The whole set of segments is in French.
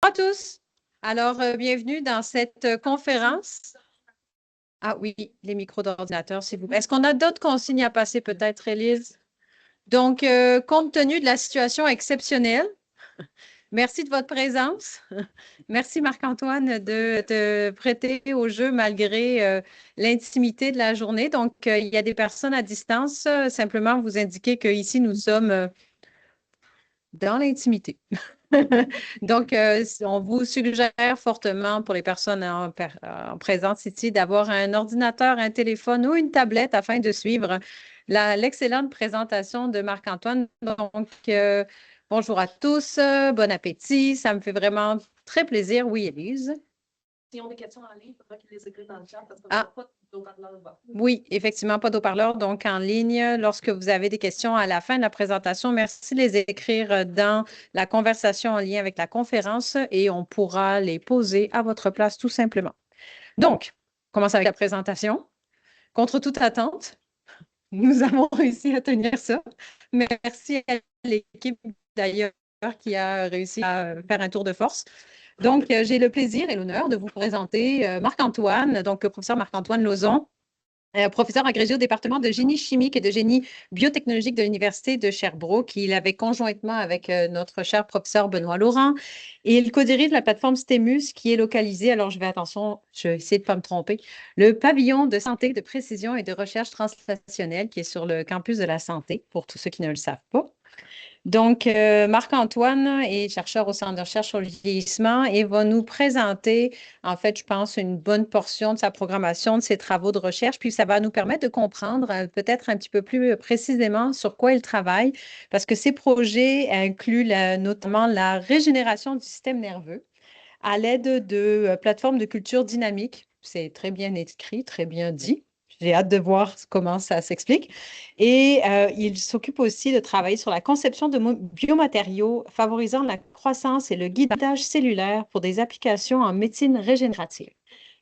À tous. Alors, bienvenue dans cette conférence. Ah oui, les micros d'ordinateur, s'il vous plaît. Est-ce qu'on a d'autres consignes à passer peut-être, Élise? Donc, compte tenu de la situation exceptionnelle, merci de votre présence. Merci Marc-Antoine de te prêter au jeu malgré l'intimité de la journée. Donc, il y a des personnes à distance. Simplement vous indiquer qu'ici, nous sommes dans l'intimité. Donc, on vous suggère fortement pour les personnes en présence ici d'avoir un ordinateur, un téléphone ou une tablette afin de suivre l'excellente présentation de Marc-Antoine. Donc, bonjour à tous, bon appétit. Ça me fait vraiment très plaisir. Oui, Élise. S'ils ont des questions en ligne, il faudra qu'ils les écrivent dans le chat parce qu'on Ah. n'a pas d'eau-parleur. Oui, effectivement, pas d'eau-parleur. Donc, en ligne, lorsque vous avez des questions à la fin de la présentation, merci de les écrire dans la conversation en lien avec la conférence et on pourra les poser à votre place tout simplement. Donc, on commence avec la présentation. Contre toute attente, nous avons réussi à tenir ça. Merci à l'équipe d'ailleurs qui a réussi à faire un tour de force. Donc, j'ai le plaisir et l'honneur de vous présenter Marc-Antoine, donc professeur Marc-Antoine Lauzon, professeur agrégé au département de génie chimique et de génie biotechnologique de l'Université de Sherbrooke. Il avait conjointement avec notre cher professeur Benoît Laurent et il co-dirige la plateforme STEMUS qui est localisée, alors je vais essayer de ne pas me tromper, le pavillon de santé, de précision et de recherche translationnelle qui est sur le campus de la santé, pour tous ceux qui ne le savent pas. Donc, Marc-Antoine est chercheur au Centre de recherche sur le vieillissement et va nous présenter, en fait, je pense, une bonne portion de sa programmation, de ses travaux de recherche, puis ça va nous permettre de comprendre peut-être un petit peu plus précisément sur quoi il travaille, parce que ses projets incluent notamment la régénération du système nerveux à l'aide de plateformes de culture dynamique. C'est très bien écrit, très bien dit. J'ai hâte de voir comment ça s'explique. Et il s'occupe aussi de travailler sur la conception de biomatériaux favorisant la croissance et le guidage cellulaire pour des applications en médecine régénérative.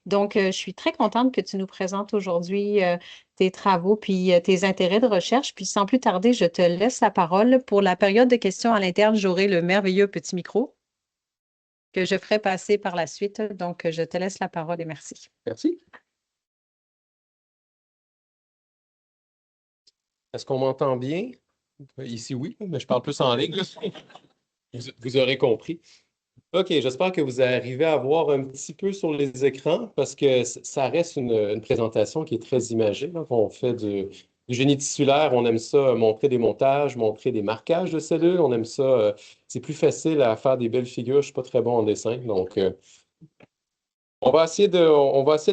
Donc, je suis très contente que tu nous présentes aujourd'hui tes travaux puis tes intérêts de recherche. Puis, sans plus tarder, je te laisse la parole. Pour la période de questions à l'interne, j'aurai le merveilleux petit micro que je ferai passer par la suite. Donc, je te laisse la parole et merci. Merci. Est-ce qu'on m'entend bien? Ici, oui, mais je parle plus en ligne. Vous aurez compris. OK, j'espère que vous arrivez à voir un petit peu sur les écrans parce que ça reste une présentation qui est très imagée. Donc, on fait du génie tissulaire, on aime ça montrer des montages, montrer des marquages de cellules, on aime ça. C'est plus facile à faire des belles figures. Je ne suis pas très bon en dessin, donc on va essayer de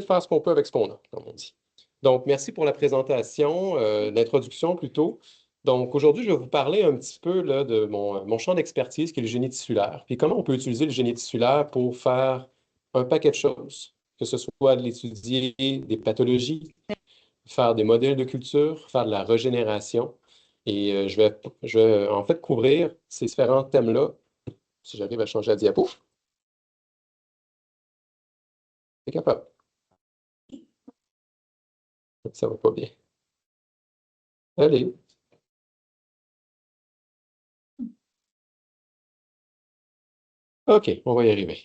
faire ce qu'on peut avec ce qu'on a, comme on dit. Donc, merci pour la présentation, l'introduction plutôt. Donc, aujourd'hui, je vais vous parler un petit peu là, de mon champ d'expertise qui est le génie tissulaire. Puis comment on peut utiliser le génie tissulaire pour faire un paquet de choses, que ce soit de l'étudier des pathologies, faire des modèles de culture, faire de la régénération. Et je vais en fait couvrir ces différents thèmes-là, si j'arrive à changer la diapo. C'est capable. Ça va pas bien. Allez. OK, on va y arriver.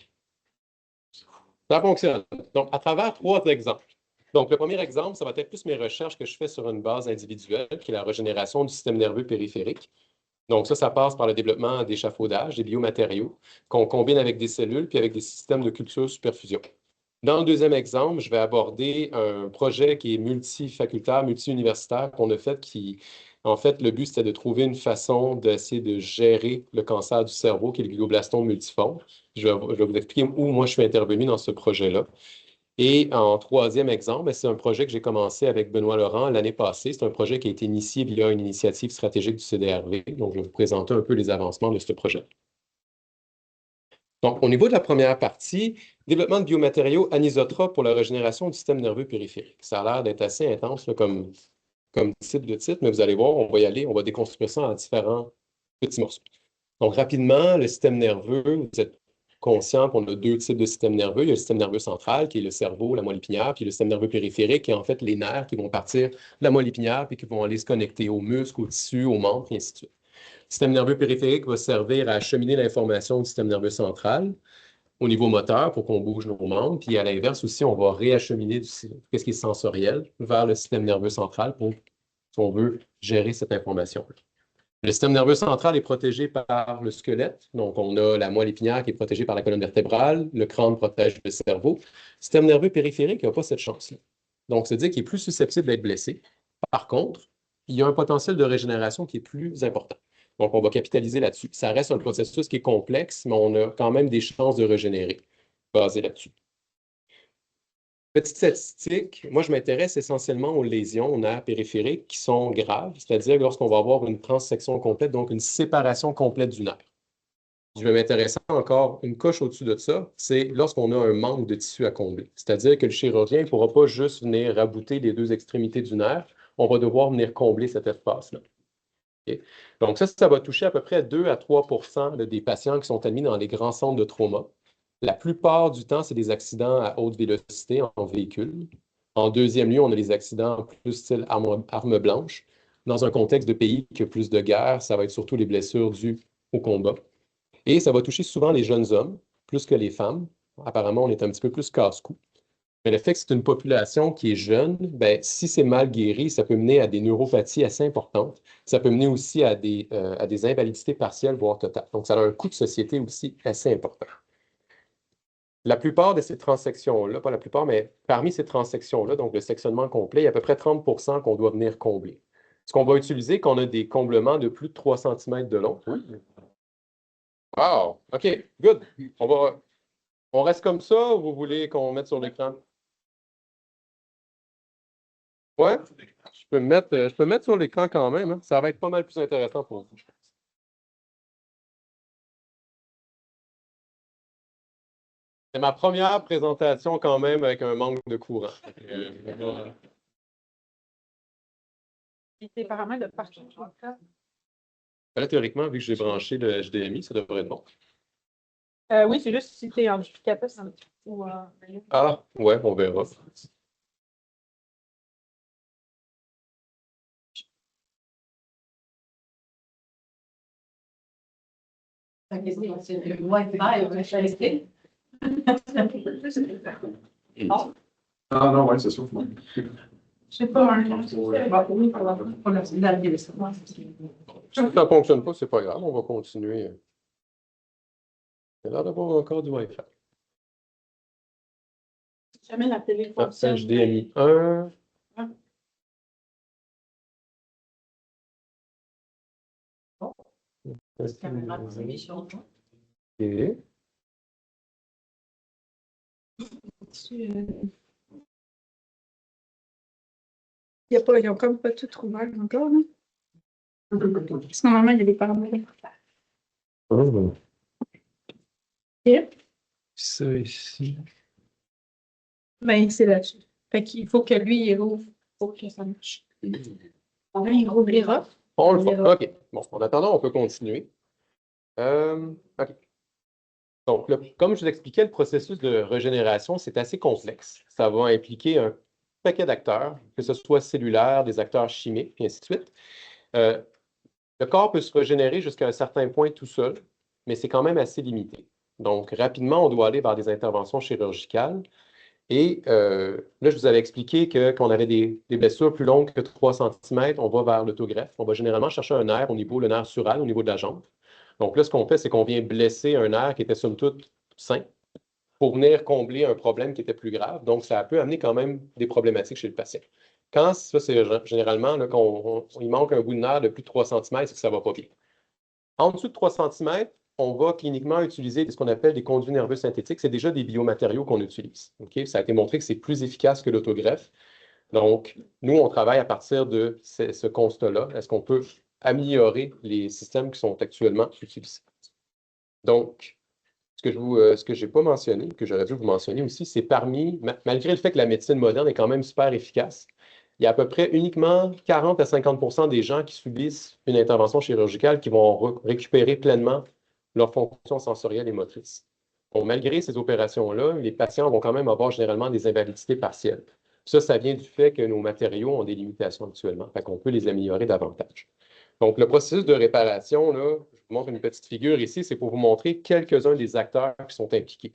Ça fonctionne. Donc, à travers 3 exemples. Donc, le premier exemple, ça va être plus mes recherches que je fais sur une base individuelle, qui est la régénération du système nerveux périphérique. Donc, ça passe par le développement d'échafaudages, des biomatériaux, qu'on combine avec des cellules puis avec des systèmes de culture superfusion. Dans le deuxième exemple, je vais aborder un projet qui est multifacultaire, multi-universitaire qu'on a fait qui, en fait, le but, c'était de trouver une façon d'essayer de gérer le cancer du cerveau, qui est le glioblastome multiforme. Je vais vous expliquer où moi je suis intervenu dans ce projet-là. Et en troisième exemple, c'est un projet que j'ai commencé avec Benoît Laurent l'année passée. C'est un projet qui a été initié via une initiative stratégique du CDRV. Donc, je vais vous présenter un peu les avancements de ce projet. Donc, au niveau de la première partie, développement de biomatériaux anisotropes pour la régénération du système nerveux périphérique. Ça a l'air d'être assez intense là, comme type de titre, mais vous allez voir, on va y aller, on va déconstruire ça en différents petits morceaux. Donc, rapidement, le système nerveux, vous êtes conscient qu'on a 2 types de systèmes nerveux. Il y a le système nerveux central, qui est le cerveau, la moelle épinière, puis le système nerveux périphérique, qui est en fait les nerfs qui vont partir de la moelle épinière, puis qui vont aller se connecter aux muscles, aux tissus, aux membres, et ainsi de suite. Le système nerveux périphérique va servir à acheminer l'information du système nerveux central. au niveau moteur pour qu'on bouge nos membres. Puis à l'inverse aussi, on va réacheminer ce qui est sensoriel vers le système nerveux central pour, si on veut, gérer cette information-là. Le système nerveux central est protégé par le squelette. Donc, on a la moelle épinière qui est protégée par la colonne vertébrale. Le crâne protège le cerveau. Le système nerveux périphérique n'a pas cette chance-là. Donc, c'est-à-dire qu'il est plus susceptible d'être blessé. Par contre, il y a un potentiel de régénération qui est plus important. Donc, on va capitaliser là-dessus. Ça reste un processus qui est complexe, mais on a quand même des chances de régénérer basé là-dessus. Petite statistique, moi je m'intéresse essentiellement aux lésions aux nerfs périphériques qui sont graves, c'est-à-dire lorsqu'on va avoir une transsection complète, donc une séparation complète du nerf. Je vais m'intéresser encore une coche au-dessus de ça, c'est lorsqu'on a un manque de tissu à combler. C'est-à-dire que le chirurgien ne pourra pas juste venir rabouter les deux extrémités du nerf, on va devoir venir combler cet espace-là. Okay? Donc ça va toucher à peu près 2 à 3 des patients qui sont admis dans les grands centres de trauma. La plupart du temps, c'est des accidents à haute vélocité en véhicule. En deuxième lieu, on a les accidents plus style arme blanche. Dans un contexte de pays qui a plus de guerre, ça va être surtout les blessures dues au combat. Et ça va toucher souvent les jeunes hommes, plus que les femmes. Apparemment, on est un petit peu plus casse-cou. Mais le fait que c'est une population qui est jeune, ben, si c'est mal guéri, ça peut mener à des neuropathies assez importantes. Ça peut mener aussi à des invalidités partielles, voire totales. Donc, ça a un coût de société aussi assez important. La plupart de ces transsections-là, pas la plupart, mais parmi ces transsections-là, donc le sectionnement complet, il y a à peu près 30 qu'on doit venir combler. Ce qu'on va utiliser, qu'on a des comblements de plus de 3 cm de long. Oui. Wow! OK, good. On reste comme ça ou vous voulez qu'on mette sur l'écran? Ouais, je peux me mettre sur l'écran quand même. Hein. Ça va être pas mal plus intéressant pour vous. C'est ma première présentation quand même avec un manque de courant. C'est apparemment de partout. Là, théoriquement, vu que j'ai branché le HDMI, ça devrait être bon. Oui, c'est juste si tu es en duplicata, c'est un petit peu. Ah, ouais, on verra. C'est le Wi-Fi, on va rester. Ah non, ouais, c'est sûr. Je sais pas, Si ça ne fonctionne pas, c'est pas grave, on va continuer. Il a l'air d'avoir encore du Wi-Fi. Jamais la télé Ah, fonctionne. HDMI 1. Ah. Caméra de télévision. OK. Ils n'ont comme pas tout trouvé encore. Là. Parce que normalement, il y a des paramètres. Oh. Et Ça ici. ben, c'est là-dessus. Fait qu'il faut que lui, il rouvre pour que ça marche. Il rouvrira. On le fait. OK. Bon, en attendant, on peut continuer. OK. Donc, comme je vous l'expliquais, le processus de régénération, c'est assez complexe. Ça va impliquer un paquet d'acteurs, que ce soit cellulaires, des acteurs chimiques, et ainsi de suite. Le corps peut se régénérer jusqu'à un certain point tout seul, mais c'est quand même assez limité. Donc, rapidement, on doit aller vers des interventions chirurgicales. Et là, je vous avais expliqué que quand on avait des blessures plus longues que 3 cm, on va vers l'autogreffe. On va généralement chercher un nerf au niveau, le nerf sural, au niveau de la jambe. Donc là, ce qu'on fait, c'est qu'on vient blesser un nerf qui était somme toute sain pour venir combler un problème qui était plus grave. Donc, ça peut amener quand même des problématiques chez le patient. Quand ça, c'est généralement, là, quand il manque un bout de nerf de plus de 3 cm, c'est que ça ne va pas bien. En dessous de 3 cm, on va cliniquement utiliser ce qu'on appelle des conduits nerveux synthétiques. C'est déjà des biomatériaux qu'on utilise. Okay? Ça a été montré que c'est plus efficace que l'autogreffe. Donc, nous, on travaille à partir de ce constat-là. Est-ce qu'on peut améliorer les systèmes qui sont actuellement utilisés? Donc, ce que je n'ai pas mentionné, que j'aurais dû vous mentionner aussi, c'est malgré le fait que la médecine moderne est quand même super efficace, il y a à peu près uniquement 40 à 50 des gens qui subissent une intervention chirurgicale qui vont récupérer pleinement leurs fonctions sensorielles et motrices. Donc, malgré ces opérations-là, les patients vont quand même avoir généralement des invalidités partielles. Ça vient du fait que nos matériaux ont des limitations actuellement, fait qu'on peut les améliorer davantage. Donc, le processus de réparation, là, je vous montre une petite figure ici, c'est pour vous montrer quelques-uns des acteurs qui sont impliqués.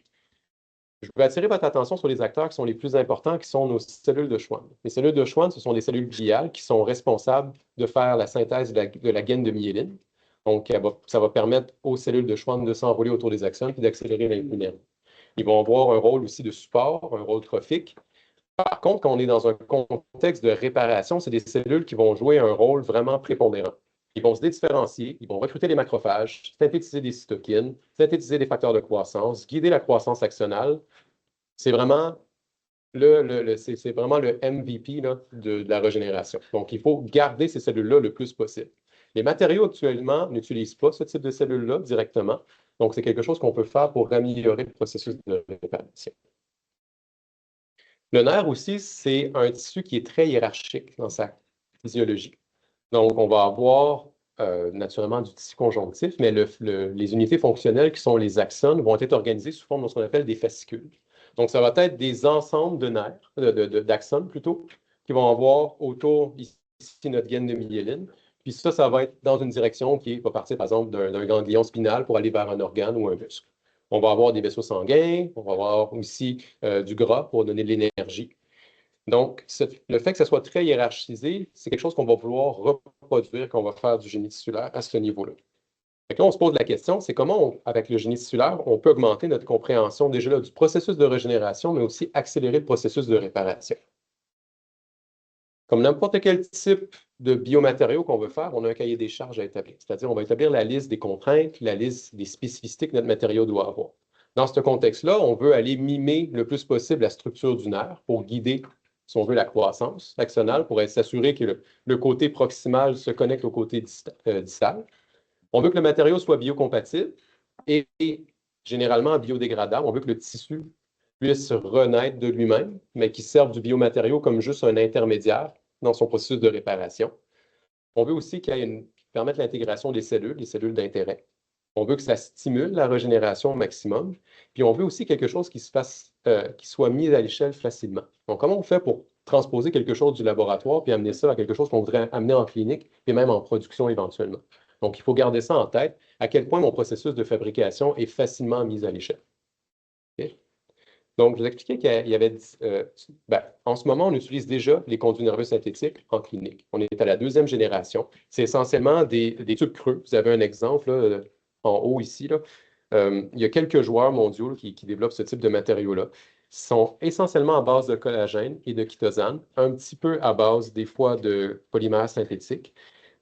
Je vais attirer votre attention sur les acteurs qui sont les plus importants, qui sont nos cellules de Schwann. Les cellules de Schwann, ce sont des cellules gliales qui sont responsables de faire la synthèse de la gaine de myéline. Donc, ça va permettre aux cellules de Schwann de s'enrouler autour des axones et d'accélérer l'imprimène. Ils vont avoir un rôle aussi de support, un rôle trophique. Par contre, quand on est dans un contexte de réparation, c'est des cellules qui vont jouer un rôle vraiment prépondérant. Ils vont se dédifférencier, ils vont recruter les macrophages, synthétiser des cytokines, synthétiser des facteurs de croissance, guider la croissance axonale. C'est vraiment c'est vraiment le MVP là, de la régénération. Donc, il faut garder ces cellules-là le plus possible. Les matériaux actuellement n'utilisent pas ce type de cellules-là directement. Donc, c'est quelque chose qu'on peut faire pour améliorer le processus de réparation. Le nerf aussi, c'est un tissu qui est très hiérarchique dans sa physiologie. Donc, on va avoir naturellement du tissu conjonctif, mais les unités fonctionnelles qui sont les axones vont être organisées sous forme de ce qu'on appelle des fascicules. Donc, ça va être des ensembles de nerfs, d'axones plutôt, qui vont avoir autour ici notre gaine de myéline. Puis ça va être dans une direction qui va partir, par exemple, d'un ganglion spinal pour aller vers un organe ou un muscle. On va avoir des vaisseaux sanguins, on va avoir aussi du gras pour donner de l'énergie. Donc, le fait que ça soit très hiérarchisé, c'est quelque chose qu'on va vouloir reproduire, qu'on va faire du génie tissulaire à ce niveau-là. Là, on se pose la question, c'est comment, avec le génie tissulaire, on peut augmenter notre compréhension déjà là, du processus de régénération, mais aussi accélérer le processus de réparation. Comme n'importe quel type de biomatériaux qu'on veut faire, on a un cahier des charges à établir. C'est-à-dire, on va établir la liste des contraintes, la liste des spécificités que notre matériau doit avoir. Dans ce contexte-là, on veut aller mimer le plus possible la structure du nerf pour guider, si on veut, la croissance axonale, pour s'assurer que le côté proximal se connecte au côté distal. On veut que le matériau soit biocompatible et généralement biodégradable. On veut que le tissu puisse renaître de lui-même, mais qui serve du biomatériau comme juste un intermédiaire dans son processus de réparation. On veut aussi qu'il permette l'intégration des cellules d'intérêt. On veut que ça stimule la régénération au maximum. Puis on veut aussi quelque chose qui soit mis à l'échelle facilement. Donc, comment on fait pour transposer quelque chose du laboratoire puis amener ça à quelque chose qu'on voudrait amener en clinique et même en production éventuellement? Donc, il faut garder ça en tête, à quel point mon processus de fabrication est facilement mis à l'échelle. Okay? Donc, je vous expliquais qu'il y avait, en ce moment, on utilise déjà les conduits nerveux synthétiques en clinique. On est à la 2e génération. C'est essentiellement des tubes creux. Vous avez un exemple là, en haut ici. Là. Il y a quelques joueurs mondiaux qui développent ce type de matériaux-là. Ils sont essentiellement à base de collagène et de chitosane, un petit peu à base des fois de polymères synthétiques.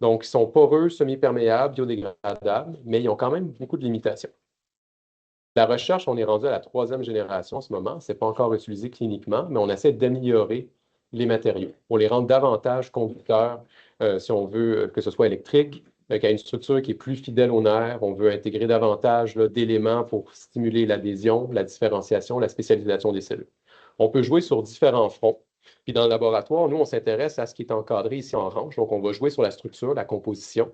Donc, ils sont poreux, semi-perméables, biodégradables, mais ils ont quand même beaucoup de limitations. La recherche, on est rendu à la 3e génération en ce moment. Ce n'est pas encore utilisé cliniquement, mais on essaie d'améliorer les matériaux pour les rendre davantage conducteurs, si on veut que ce soit électrique, qu'il y ait une structure qui est plus fidèle au nerf. On veut intégrer davantage d'éléments pour stimuler l'adhésion, la différenciation, la spécialisation des cellules. On peut jouer sur différents fronts. Puis dans le laboratoire, nous, on s'intéresse à ce qui est encadré ici en orange. Donc, on va jouer sur la structure, la composition.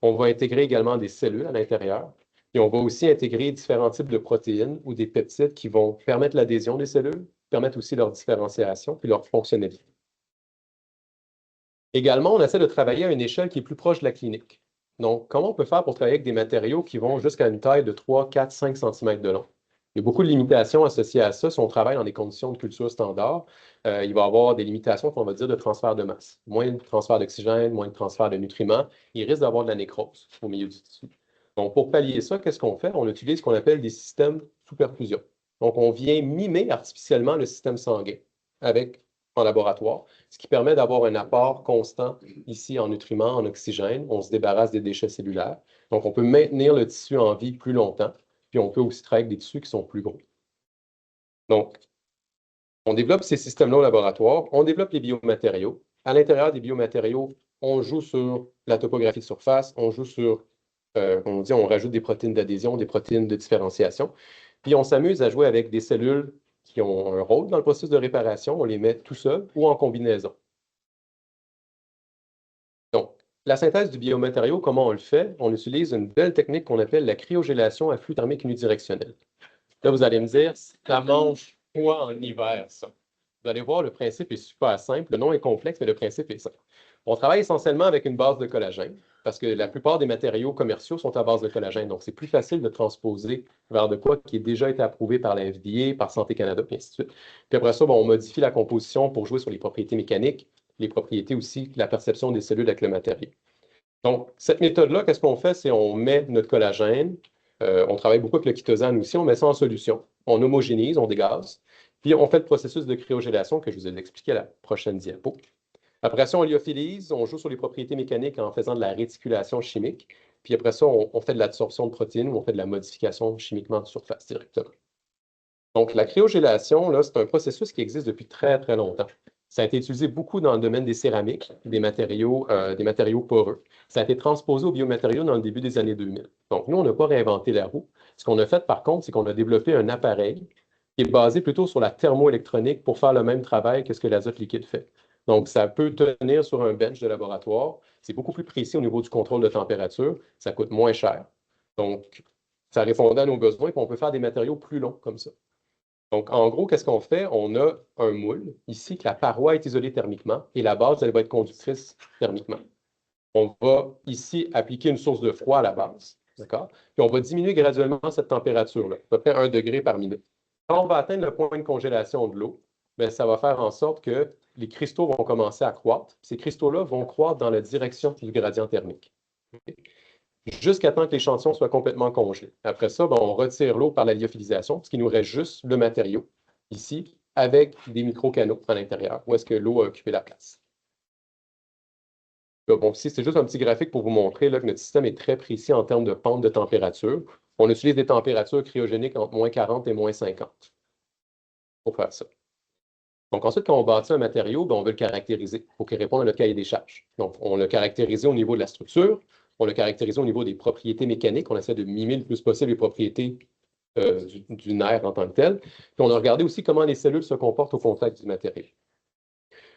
On va intégrer également des cellules à l'intérieur. Et on va aussi intégrer différents types de protéines ou des peptides qui vont permettre l'adhésion des cellules, permettre aussi leur différenciation puis leur fonctionnalité. Également, on essaie de travailler à une échelle qui est plus proche de la clinique. Donc, comment on peut faire pour travailler avec des matériaux qui vont jusqu'à une taille de 3, 4, 5 cm de long? Il y a beaucoup de limitations associées à ça. Si on travaille dans des conditions de culture standard, il va y avoir des limitations qu'on va dire de transfert de masse. Moins de transfert d'oxygène, moins de transfert de nutriments. Il risque d'avoir de la nécrose au milieu du tissu. Donc, pour pallier ça, qu'est-ce qu'on fait? On utilise ce qu'on appelle des systèmes sous perfusion. Donc, on vient mimer artificiellement le système sanguin en laboratoire, ce qui permet d'avoir un apport constant ici en nutriments, en oxygène. On se débarrasse des déchets cellulaires. Donc, on peut maintenir le tissu en vie plus longtemps, puis on peut aussi travailler avec des tissus qui sont plus gros. Donc, on développe ces systèmes-là au laboratoire, on développe les biomatériaux. À l'intérieur des biomatériaux, on joue sur la topographie de surface, on joue sur on rajoute des protéines d'adhésion, des protéines de différenciation. Puis on s'amuse à jouer avec des cellules qui ont un rôle dans le processus de réparation. On les met tout seul ou en combinaison. Donc, la synthèse du biomatériau, comment on le fait? On utilise une belle technique qu'on appelle la cryogélation à flux thermique unidirectionnel. Là, vous allez me dire, ça mange quoi en hiver, ça? Vous allez voir, le principe est super simple. Le nom est complexe, mais le principe est simple. On travaille essentiellement avec une base de collagène. parce que la plupart des matériaux commerciaux sont à base de collagène. Donc, c'est plus facile de transposer vers de quoi qui a déjà été approuvé par la FDA, par Santé Canada, puis ainsi de suite. Puis après ça, on modifie la composition pour jouer sur les propriétés mécaniques, les propriétés aussi, la perception des cellules avec le matériau. Donc, cette méthode-là, qu'est-ce qu'on fait? C'est on met notre collagène, on travaille beaucoup avec le chitosane aussi, on met ça en solution, on homogénise, on dégaze, puis on fait le processus de cryogélation que je vous ai expliqué à la prochaine diapo. Après ça, on lyophilise, on joue sur les propriétés mécaniques en faisant de la réticulation chimique, puis après ça, on fait de l'adsorption de protéines ou on fait de la modification chimiquement de surface directement. Donc, la cryogélation, là, c'est un processus qui existe depuis très, très longtemps. Ça a été utilisé beaucoup dans le domaine des céramiques, des matériaux poreux. Ça a été transposé aux biomatériaux dans le début des années 2000. Donc, nous, on n'a pas réinventé la roue. Ce qu'on a fait, par contre, c'est qu'on a développé un appareil qui est basé plutôt sur la thermoélectronique pour faire le même travail que ce que l'azote liquide fait. Donc, ça peut tenir sur un bench de laboratoire. C'est beaucoup plus précis au niveau du contrôle de température. Ça coûte moins cher. Donc, ça répondait à nos besoins, puis on peut faire des matériaux plus longs comme ça. Donc, en gros, qu'est-ce qu'on fait? On a un moule ici, que la paroi est isolée thermiquement et la base, elle va être conductrice thermiquement. On va ici appliquer une source de froid à la base, d'accord? Puis on va diminuer graduellement cette température-là, à peu près 1 degré par minute. Quand on va atteindre le point de congélation de l'eau, bien, ça va faire en sorte que les cristaux vont commencer à croître. Ces cristaux-là vont croître dans la direction du gradient thermique. Okay? Jusqu'à temps que l'échantillon soit complètement congelé. Après ça, on retire l'eau par la lyophilisation, ce qui nous reste juste le matériau, ici, avec des micro-canaux à l'intérieur, où est-ce que l'eau a occupé la place. Là, bon, ici, c'est juste un petit graphique pour vous montrer là, que notre système est très précis en termes de pente de température. On utilise des températures cryogéniques entre moins 40 et moins 50 pour faire ça. Donc ensuite, quand on bâtit un matériau, on veut le caractériser pour qu'il réponde à notre cahier des charges. Donc, on l'a caractérisé au niveau de la structure, on l'a caractérisé au niveau des propriétés mécaniques. On essaie de mimer le plus possible les propriétés du nerf en tant que tel. Puis on a regardé aussi comment les cellules se comportent au contact du matériau.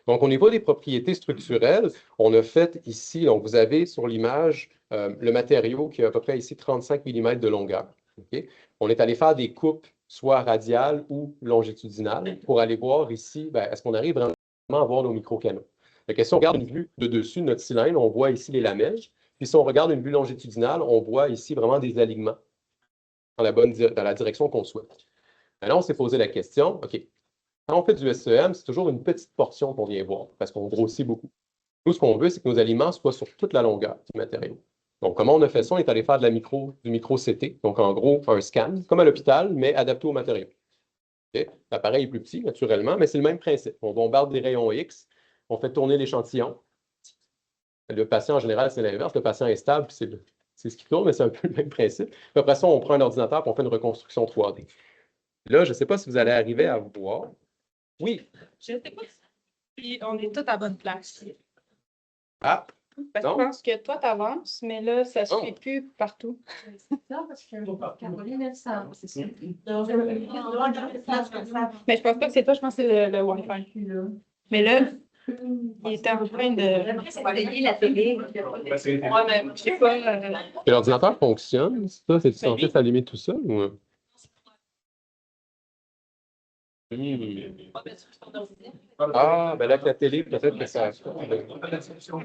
Donc, au niveau des propriétés structurelles, on a fait ici, donc vous avez sur l'image le matériau qui a à peu près ici 35 mm de longueur. Okay? On est allé faire des coupes soit radiales ou longitudinales pour aller voir ici, est-ce qu'on arrive vraiment à voir nos microcanaux. Si on regarde une vue de dessus de notre cylindre, on voit ici les lamelles. Puis si on regarde une vue longitudinale, on voit ici vraiment des alignements dans la direction qu'on souhaite. Alors, on s'est posé la question, OK, quand on fait du SEM, c'est toujours une petite portion qu'on vient voir parce qu'on grossit beaucoup. Nous, ce qu'on veut, c'est que nos aliments soient sur toute la longueur du matériau. Donc, comment on a fait ça? On est allé faire du micro-CT, donc en gros, un scan, comme à l'hôpital, mais adapté au matériau. Okay? L'appareil est plus petit, naturellement, mais c'est le même principe. On bombarde des rayons X, on fait tourner l'échantillon. Le patient, en général, c'est l'inverse. Le patient est stable, puis c'est ce qui tourne, mais c'est un peu le même principe. Puis après ça, on prend un ordinateur et on fait une reconstruction 3D. Là, je ne sais pas si vous allez arriver à voir. Oui. Je ne sais pas si on est tous à la bonne place. Ah, Parce que je pense que toi, tu avances, mais là, ça ne se fait plus partout. Non, parce que Caroline, elle s'en va, c'est ça. Mais je pense pas que c'est toi, je pense que c'est le Wi-Fi. Mais là, il était en train de. La télé. Ouais, mais je sais pas. Et l'ordinateur fonctionne, ça? C'est-tu censé s'allumer tout seul? Ou... Ah, ben là, avec la télé, peut-être que ça.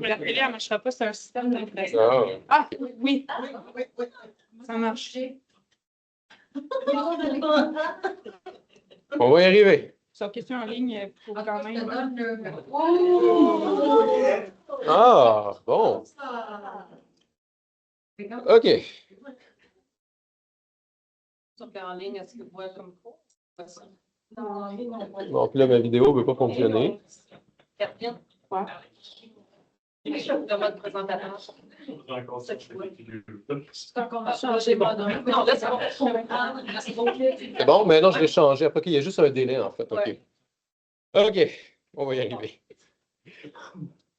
Mais la télé, elle ne marchera pas, c'est un système d'impression. Ah, Ah, oui. Ça marche. on va y arriver. Sur question en ligne, il faut quand même. Ah, bon. OK. En ligne, est-ce que vous voyez comme quoi? Donc là, ma vidéo ne veut pas fonctionner. Catherine? Ouais. De votre présentateur. C'est encore Changer mon nom. Non, là, c'est bon. C'est bon, mais non, je l'ai changé. Après, il y a juste un délai, en fait. OK. Ouais. OK, on va y arriver.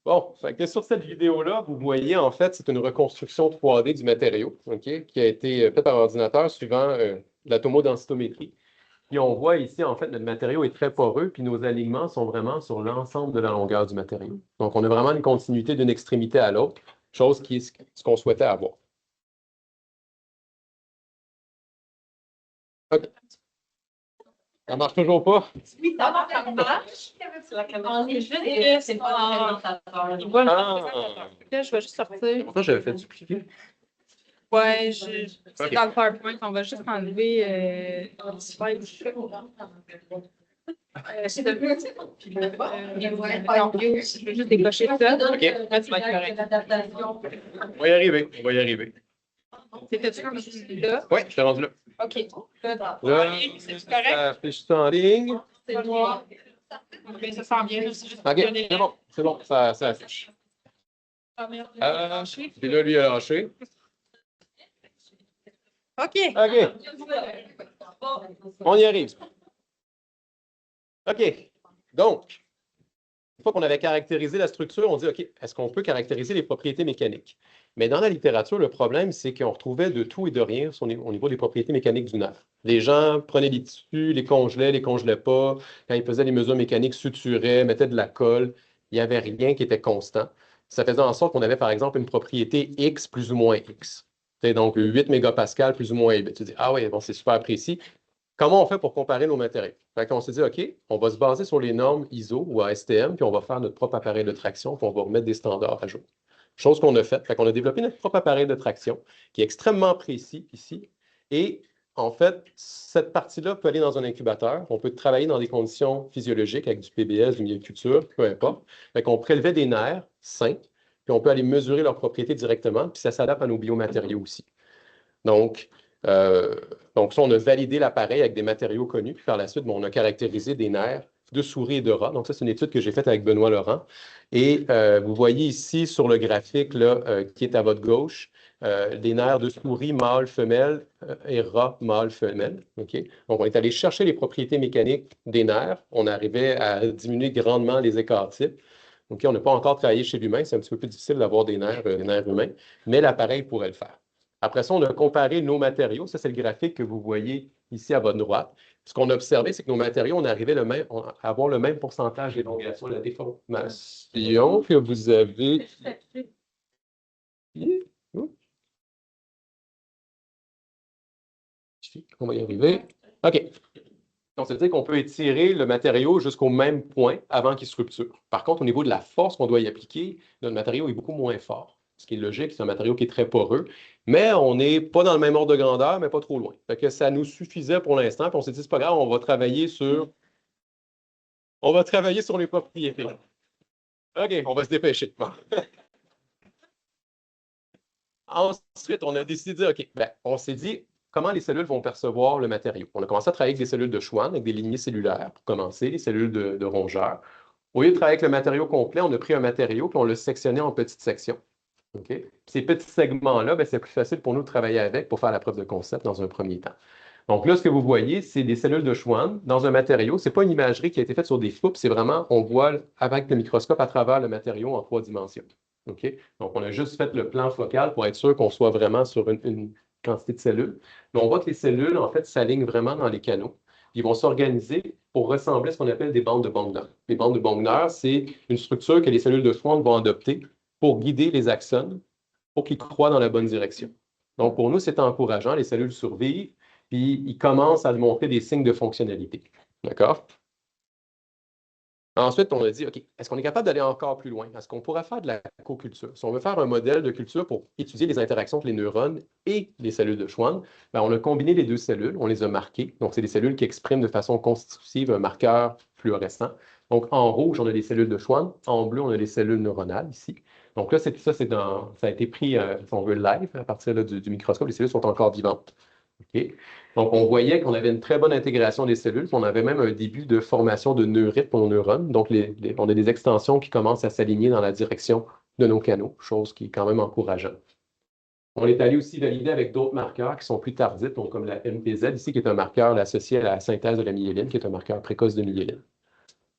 Bon, fait que sur cette vidéo-là, vous voyez, en fait, c'est une reconstruction 3D du matériau, OK, qui a été faite par ordinateur suivant la tomodensitométrie. Puis on voit ici, en fait, notre matériau est très poreux, puis nos alignements sont vraiment sur l'ensemble de la longueur du matériau. Donc, on a vraiment une continuité d'une extrémité à l'autre, chose qui est ce qu'on souhaitait avoir. OK. Ça marche toujours pas? Oui, ça marche. C'est la caméra. On est juste, C'est pas le présentateur. Il voit le Ah. présentateur. Là, je vais juste sortir. Pourtant, j'avais fait dupliquer. Ouais, c'est Ok. dans le PowerPoint, on va juste enlever les slides. C'est de je vais juste décocher ça. Ok. Là, tu vas être correct. L'adaptation. On va y arriver. On va y arriver. C'était-tu comme là? Oui, je t'ai rendu là. OK. Là, Là, c'est correct? ça affiche ça en ligne. C'est noir. Mais ça sent bien, c'est juste OK, c'est bon. C'est bon, ça affiche. Ah, merde. Puis là, lui, il a lâché. OK. OK, on y arrive. OK. Donc, une fois qu'on avait caractérisé la structure, on dit, OK, est-ce qu'on peut caractériser les propriétés mécaniques? Mais dans la littérature, le problème, c'est qu'on retrouvait de tout et de rien au niveau des propriétés mécaniques du nerf. Les gens prenaient les tissus, les congelaient pas. Quand ils faisaient les mesures mécaniques, suturaient, mettaient de la colle. Il n'y avait rien qui était constant. Ça faisait en sorte qu'on avait, par exemple, une propriété X plus ou moins X. C'est donc 8 mégapascales plus ou moins 8. Tu dis, ah oui, bon, c'est super précis. Comment on fait pour comparer nos matériaux? Fait qu'on s'est dit, OK, on va se baser sur les normes ISO ou ASTM, puis on va faire notre propre appareil de traction, puis on va remettre des standards à jour. Chose qu'on a faite. Fait qu'on a développé notre propre appareil de traction, qui est extrêmement précis ici. Et en fait, cette partie-là peut aller dans un incubateur. On peut travailler dans des conditions physiologiques avec du PBS, du milieu de culture, peu importe. Fait qu'on prélevait des nerfs sains, puis on peut aller mesurer leurs propriétés directement, puis ça s'adapte à nos biomatériaux aussi. Donc, ça, on a validé l'appareil avec des matériaux connus, puis par la suite, on a caractérisé des nerfs de souris et de rats. Donc, ça, c'est une étude que j'ai faite avec Benoît Laurent. Et vous voyez ici sur le graphique là, qui est à votre gauche, des nerfs de souris mâle, femelle et rats mâle, femelle. Okay? Donc, on est allé chercher les propriétés mécaniques des nerfs. On arrivait à diminuer grandement les écarts types. Okay? On n'a pas encore travaillé chez l'humain. C'est un petit peu plus difficile d'avoir des nerfs humains, mais l'appareil pourrait le faire. Après ça, on a comparé nos matériaux. Ça, c'est le graphique que vous voyez ici à votre droite. Ce qu'on a observé, c'est que nos matériaux, on arrivait à avoir le même pourcentage d'élongation de la déformation que vous avez. On va y arriver. OK. Donc, ça veut dire qu'on peut étirer le matériau jusqu'au même point avant qu'il se rupture. Par contre, au niveau de la force qu'on doit y appliquer, notre matériau est beaucoup moins fort. Ce qui est logique, c'est un matériau qui est très poreux, mais on n'est pas dans le même ordre de grandeur, mais pas trop loin. Fait que ça nous suffisait pour l'instant, puis on s'est dit, c'est pas grave, on va travailler sur les propriétés. OK, on va se dépêcher. Bon. Ensuite, on a décidé de dire, OK, on s'est dit, comment les cellules vont percevoir le matériau? On a commencé à travailler avec des cellules de Schwann, avec des lignées cellulaires pour commencer, les cellules de rongeurs. Au lieu de travailler avec le matériau complet, on a pris un matériau puis on l'a sectionné en petites sections. Okay? Ces petits segments-là, c'est plus facile pour nous de travailler avec pour faire la preuve de concept dans un premier temps. Donc là, ce que vous voyez, c'est des cellules de Schwann dans un matériau. Ce n'est pas une imagerie qui a été faite sur des floupes, c'est vraiment, on voit avec le microscope à travers le matériau en 3 dimensions. Okay? Donc, on a juste fait le plan focal pour être sûr qu'on soit vraiment sur une quantité de cellules. Mais on voit que les cellules, en fait, s'alignent vraiment dans les canaux. Ils vont s'organiser pour ressembler à ce qu'on appelle des bandes de Bongner. Les bandes de Bongner, c'est une structure que les cellules de Schwann vont adopter pour guider les axones, pour qu'ils croient dans la bonne direction. Donc, pour nous, c'est encourageant. Les cellules survivent, puis ils commencent à montrer des signes de fonctionnalité. D'accord? Ensuite, on a dit, OK, est-ce qu'on est capable d'aller encore plus loin? Est-ce qu'on pourrait faire de la co-culture? Si on veut faire un modèle de culture pour étudier les interactions entre les neurones et les cellules de Schwann, on a combiné les deux cellules, on les a marquées. Donc, c'est des cellules qui expriment de façon constitutive un marqueur fluorescent. Donc, en rouge, on a des cellules de Schwann. En bleu, on a des cellules neuronales ici. Donc là, ça a été pris, si on veut, live à partir là, du microscope. Les cellules sont encore vivantes. Okay? Donc, on voyait qu'on avait une très bonne intégration des cellules, on avait même un début de formation de neurites pour nos neurones. Donc, on a des extensions qui commencent à s'aligner dans la direction de nos canaux, chose qui est quand même encourageante. On est allé aussi valider avec d'autres marqueurs qui sont plus tardifs, donc comme la MPZ ici, qui est un marqueur associé à la synthèse de la myéline, qui est un marqueur précoce de myéline.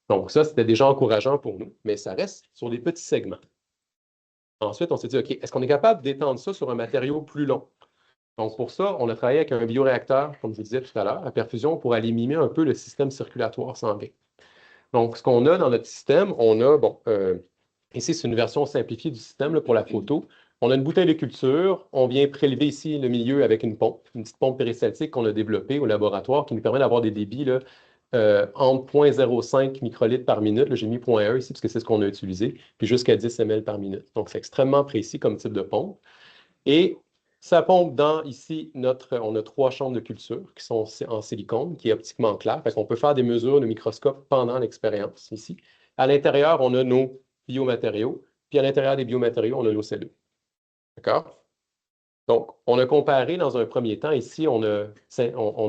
Donc, ça, c'était déjà encourageant pour nous, mais ça reste sur des petits segments. Ensuite, on s'est dit, OK, est-ce qu'on est capable d'étendre ça sur un matériau plus long? Donc, pour ça, on a travaillé avec un bioréacteur, comme je vous disais tout à l'heure, à perfusion, pour aller mimer un peu le système circulatoire sanguin. Donc, ce qu'on a dans notre système, on a, ici, c'est une version simplifiée du système là, pour la photo. On a une bouteille de culture, on vient prélever ici le milieu avec une petite pompe péristaltique qu'on a développée au laboratoire qui nous permet d'avoir des débits là, entre 0,05 microlitres par minute, là, j'ai mis 0,1 ici parce que c'est ce qu'on a utilisé, puis jusqu'à 10 ml par minute. Donc, c'est extrêmement précis comme type de pompe. Et ça pompe dans, ici, on a 3 chambres de culture qui sont en silicone, qui est optiquement clair. Fait qu'on peut faire des mesures de microscope pendant l'expérience ici. À l'intérieur, on a nos biomatériaux, puis à l'intérieur des biomatériaux, on a nos cellules. D'accord? Donc, on a comparé dans un premier temps, ici, on a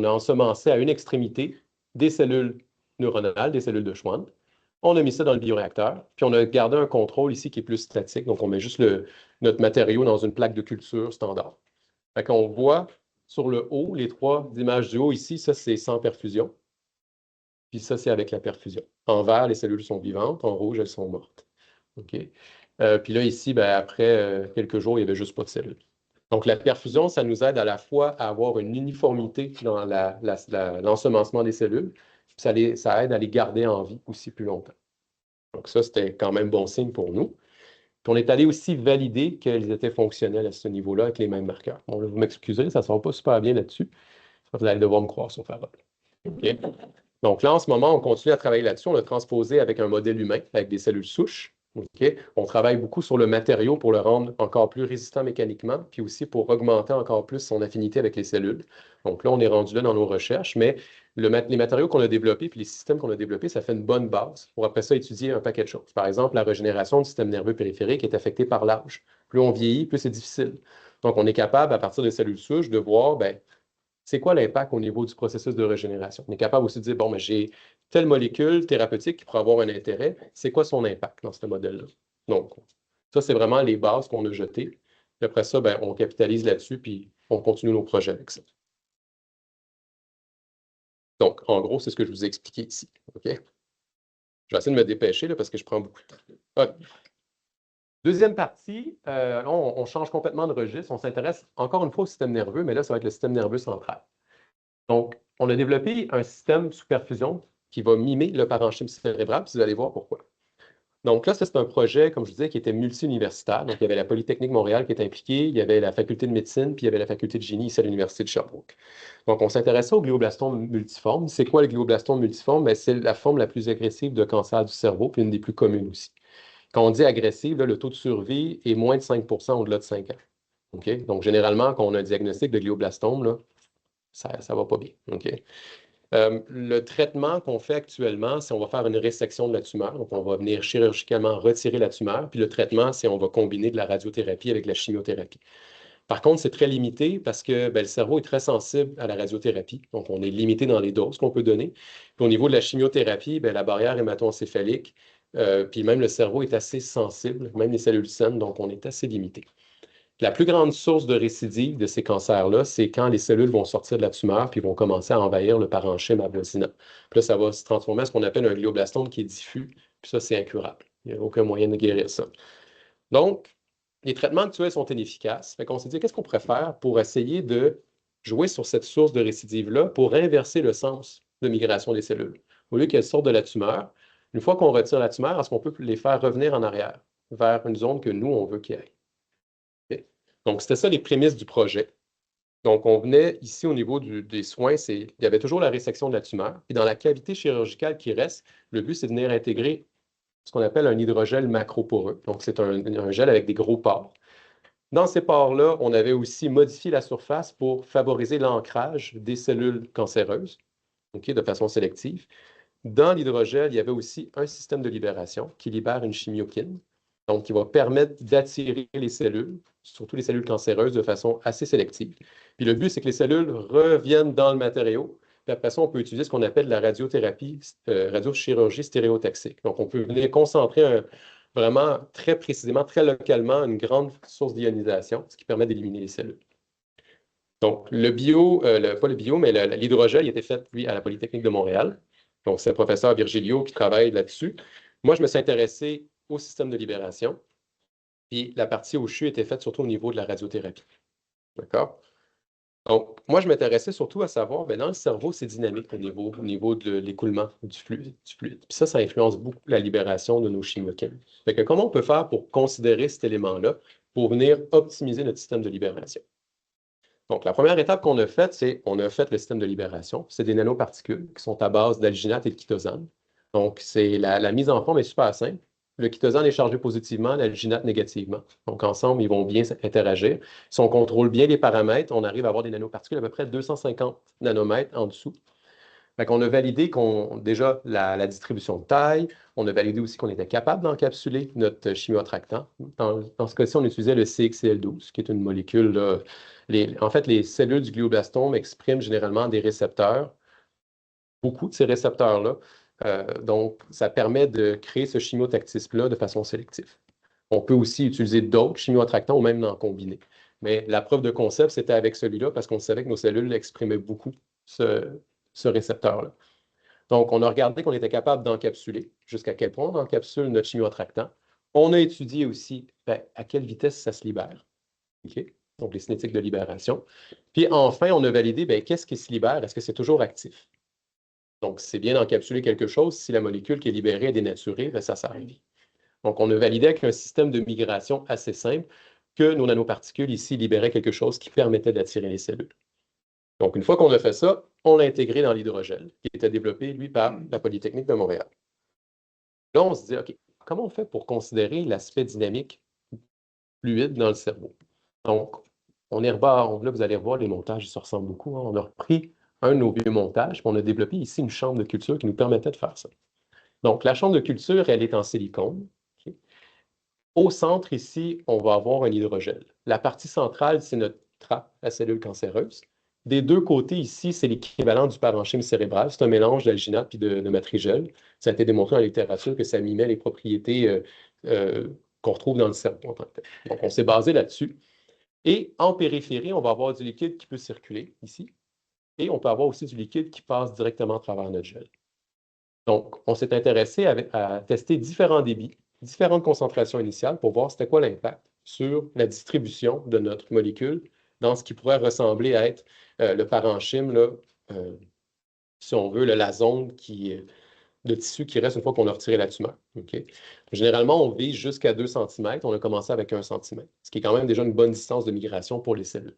ensemencé à une extrémité des cellules neuronales, des cellules de Schwann. On a mis ça dans le bioréacteur, puis on a gardé un contrôle ici qui est plus statique. Donc, on met juste notre matériau dans une plaque de culture standard. Fait qu'on voit sur le haut, les 3 images du haut ici, ça, c'est sans perfusion. Puis ça, c'est avec la perfusion. En vert, les cellules sont vivantes. En rouge, elles sont mortes. OK? Puis là, ici, ben, après quelques jours, il n'y avait juste pas de cellules. Donc, la perfusion, ça nous aide à la fois à avoir une uniformité dans l'ensemencement des cellules, puis ça aide à les garder en vie aussi plus longtemps. Donc, ça, c'était quand même bon signe pour nous. Puis, on est allé aussi valider qu'elles étaient fonctionnelles à ce niveau-là avec les mêmes marqueurs. Bon, là, vous m'excuserez, ça ne sera pas super bien là-dessus. Vous allez devoir me croire sur parole. OK? Donc, là, en ce moment, on continue à travailler là-dessus. On l'a transposé avec un modèle humain, avec des cellules souches. Okay? On travaille beaucoup sur le matériau pour le rendre encore plus résistant mécaniquement, puis aussi pour augmenter encore plus son affinité avec les cellules. Donc là, on est rendu là dans nos recherches, mais les matériaux qu'on a développés, puis les systèmes qu'on a développés, ça fait une bonne base pour après ça étudier un paquet de choses. Par exemple, la régénération du système nerveux périphérique est affectée par l'âge. Plus on vieillit, plus c'est difficile. Donc, on est capable, à partir des cellules souches, de voir, ben, c'est quoi l'impact au niveau du processus de régénération. On est capable aussi de dire, bon, ben, j'ai telle molécule thérapeutique qui pourrait avoir un intérêt, c'est quoi son impact dans ce modèle-là? Donc, ça, c'est vraiment les bases qu'on a jetées. Puis après ça, ben, on capitalise là-dessus, puis on continue nos projets avec ça. Donc, en gros, c'est ce que je vous ai expliqué ici. OK? Je vais essayer de me dépêcher là, parce que je prends beaucoup de temps. OK. Deuxième partie, là, on change complètement de registre. On s'intéresse encore une fois au système nerveux, mais là, ça va être le système nerveux central. Donc, on a développé un système sous perfusion qui va mimer le parenchyme cérébral, puis vous allez voir pourquoi. Donc là, c'est un projet, comme je vous disais, qui était multi-universitaire. Donc, il y avait la Polytechnique Montréal qui était impliquée, il y avait la faculté de médecine, puis il y avait la faculté de génie ici à l'Université de Sherbrooke. Donc, on s'intéressait au glioblastome multiforme. C'est quoi le glioblastome multiforme? Bien, c'est la forme la plus agressive de cancer du cerveau, puis une des plus communes aussi. Quand on dit agressive, là, le taux de survie est moins de 5 au-delà de 5 ans. Okay? Donc, généralement, quand on a un diagnostic de glioblastome, là, ça ne va pas bien. Okay? Le traitement qu'on fait actuellement, c'est on va faire une résection de la tumeur. Donc, on va venir chirurgicalement retirer la tumeur. Puis le traitement, c'est on va combiner de la radiothérapie avec la chimiothérapie. Par contre, c'est très limité parce que ben, le cerveau est très sensible à la radiothérapie. Donc, on est limité dans les doses qu'on peut donner. Puis au niveau de la chimiothérapie, ben, la barrière hémato-encéphalique, puis même le cerveau est assez sensible, même les cellules saines, donc on est assez limité. La plus grande source de récidive de ces cancers-là, c'est quand les cellules vont sortir de la tumeur puis vont commencer à envahir le parenchyme avoisinant. Puis là, ça va se transformer en ce qu'on appelle un glioblastome qui est diffus, puis ça, c'est incurable. Il n'y a aucun moyen de guérir ça. Donc, les traitements actuels sont inefficaces. Fait qu'on s'est dit, qu'est-ce qu'on pourrait faire pour essayer de jouer sur cette source de récidive-là pour inverser le sens de migration des cellules? Au lieu qu'elles sortent de la tumeur, une fois qu'on retire la tumeur, est-ce qu'on peut les faire revenir en arrière vers une zone que nous, on veut qu'ils aillent? Donc, c'était ça les prémices du projet. Donc, on venait ici au niveau des soins, il y avait toujours la résection de la tumeur. Puis dans la cavité chirurgicale qui reste, le but, c'est de venir intégrer ce qu'on appelle un hydrogel macroporeux. Donc, c'est un gel avec des gros pores. Dans ces pores-là, on avait aussi modifié la surface pour favoriser l'ancrage des cellules cancéreuses, de façon sélective. Dans l'hydrogel, il y avait aussi un système de libération qui libère une chimiokine, donc qui va permettre d'attirer les cellules, surtout les cellules cancéreuses, de façon assez sélective. Puis le but, c'est que les cellules reviennent dans le matériau. Puis après ça, on peut utiliser ce qu'on appelle la radiothérapie, radiochirurgie stéréotaxique. Donc, on peut venir concentrer vraiment très précisément, très localement, une grande source d'ionisation, ce qui permet d'éliminer les cellules. Donc, pas le bio, mais l'hydrogel, il a été fait, lui, à la Polytechnique de Montréal. Donc, c'est le professeur Virgilio qui travaille là-dessus. Moi, je me suis intéressé au système de libération. Puis la partie au CHU était faite surtout au niveau de la radiothérapie. D'accord? Donc, moi, je m'intéressais surtout à savoir, bien, dans le cerveau, c'est dynamique au niveau de l'écoulement du fluide. Puis ça influence beaucoup la libération de nos chimiokines. Fait que comment on peut faire pour considérer cet élément-là pour venir optimiser notre système de libération? Donc, la première étape qu'on a faite, c'est on a fait le système de libération. C'est des nanoparticules qui sont à base d'alginate et de chitosane. Donc, la mise en forme est super simple. Le chitosane est chargé positivement, l'alginate négativement. Donc, ensemble, ils vont bien interagir. Si on contrôle bien les paramètres, on arrive à avoir des nanoparticules à peu près 250 nanomètres en dessous. Fait qu'on a validé déjà la distribution de taille. On a validé aussi qu'on était capable d'encapsuler notre chimioattractant. Dans ce cas-ci, on utilisait le CXCL12, qui est une molécule. Là, en fait, les cellules du glioblastome expriment généralement des récepteurs, beaucoup de ces récepteurs-là. Donc, ça permet de créer ce chimiotactisme-là de façon sélective. On peut aussi utiliser d'autres chimioattractants ou même en combiner. Mais la preuve de concept, c'était avec celui-là parce qu'on savait que nos cellules exprimaient beaucoup ce récepteur-là. Donc, on a regardé qu'on était capable d'encapsuler, jusqu'à quel point on encapsule notre chimioattractant. On a étudié aussi à quelle vitesse ça se libère. Okay? Donc, les cinétiques de libération. Puis enfin, on a validé qu'est-ce qui se libère? Est-ce que c'est toujours actif? Donc, c'est bien d'encapsuler quelque chose. Si la molécule qui est libérée est dénaturée, ça sert à vie. Donc, on a validé avec un système de migration assez simple que nos nanoparticules ici libéraient quelque chose qui permettait d'attirer les cellules. Donc, une fois qu'on a fait ça, on l'a intégré dans l'hydrogel, qui était développé, lui, par la Polytechnique de Montréal. Là, on se dit, OK, comment on fait pour considérer l'aspect dynamique fluide dans le cerveau? Donc, là, vous allez voir, les montages, ils se ressemblent beaucoup. On a repris un de nos vieux montages, puis on a développé ici une chambre de culture qui nous permettait de faire ça. Donc, la chambre de culture, elle est en silicone. Okay? Au centre, ici, on va avoir un hydrogel. La partie centrale, c'est notre trappe à cellules cancéreuses. Des deux côtés, ici, c'est l'équivalent du parenchyme cérébral. C'est un mélange d'alginate et de matrigel. Ça a été démontré dans la littérature que ça mimait les propriétés qu'on retrouve dans le cerveau en tant que tel. Donc, on s'est basé là-dessus. Et en périphérie, on va avoir du liquide qui peut circuler ici. Et on peut avoir aussi du liquide qui passe directement à travers notre gel. Donc, on s'est intéressé à tester différents débits, différentes concentrations initiales pour voir c'était quoi l'impact sur la distribution de notre molécule dans ce qui pourrait ressembler à être le parenchyme, là, si on veut, la zone de tissu qui reste une fois qu'on a retiré la tumeur. Okay? Généralement, on vise jusqu'à 2 cm. On a commencé avec 1 cm, ce qui est quand même déjà une bonne distance de migration pour les cellules.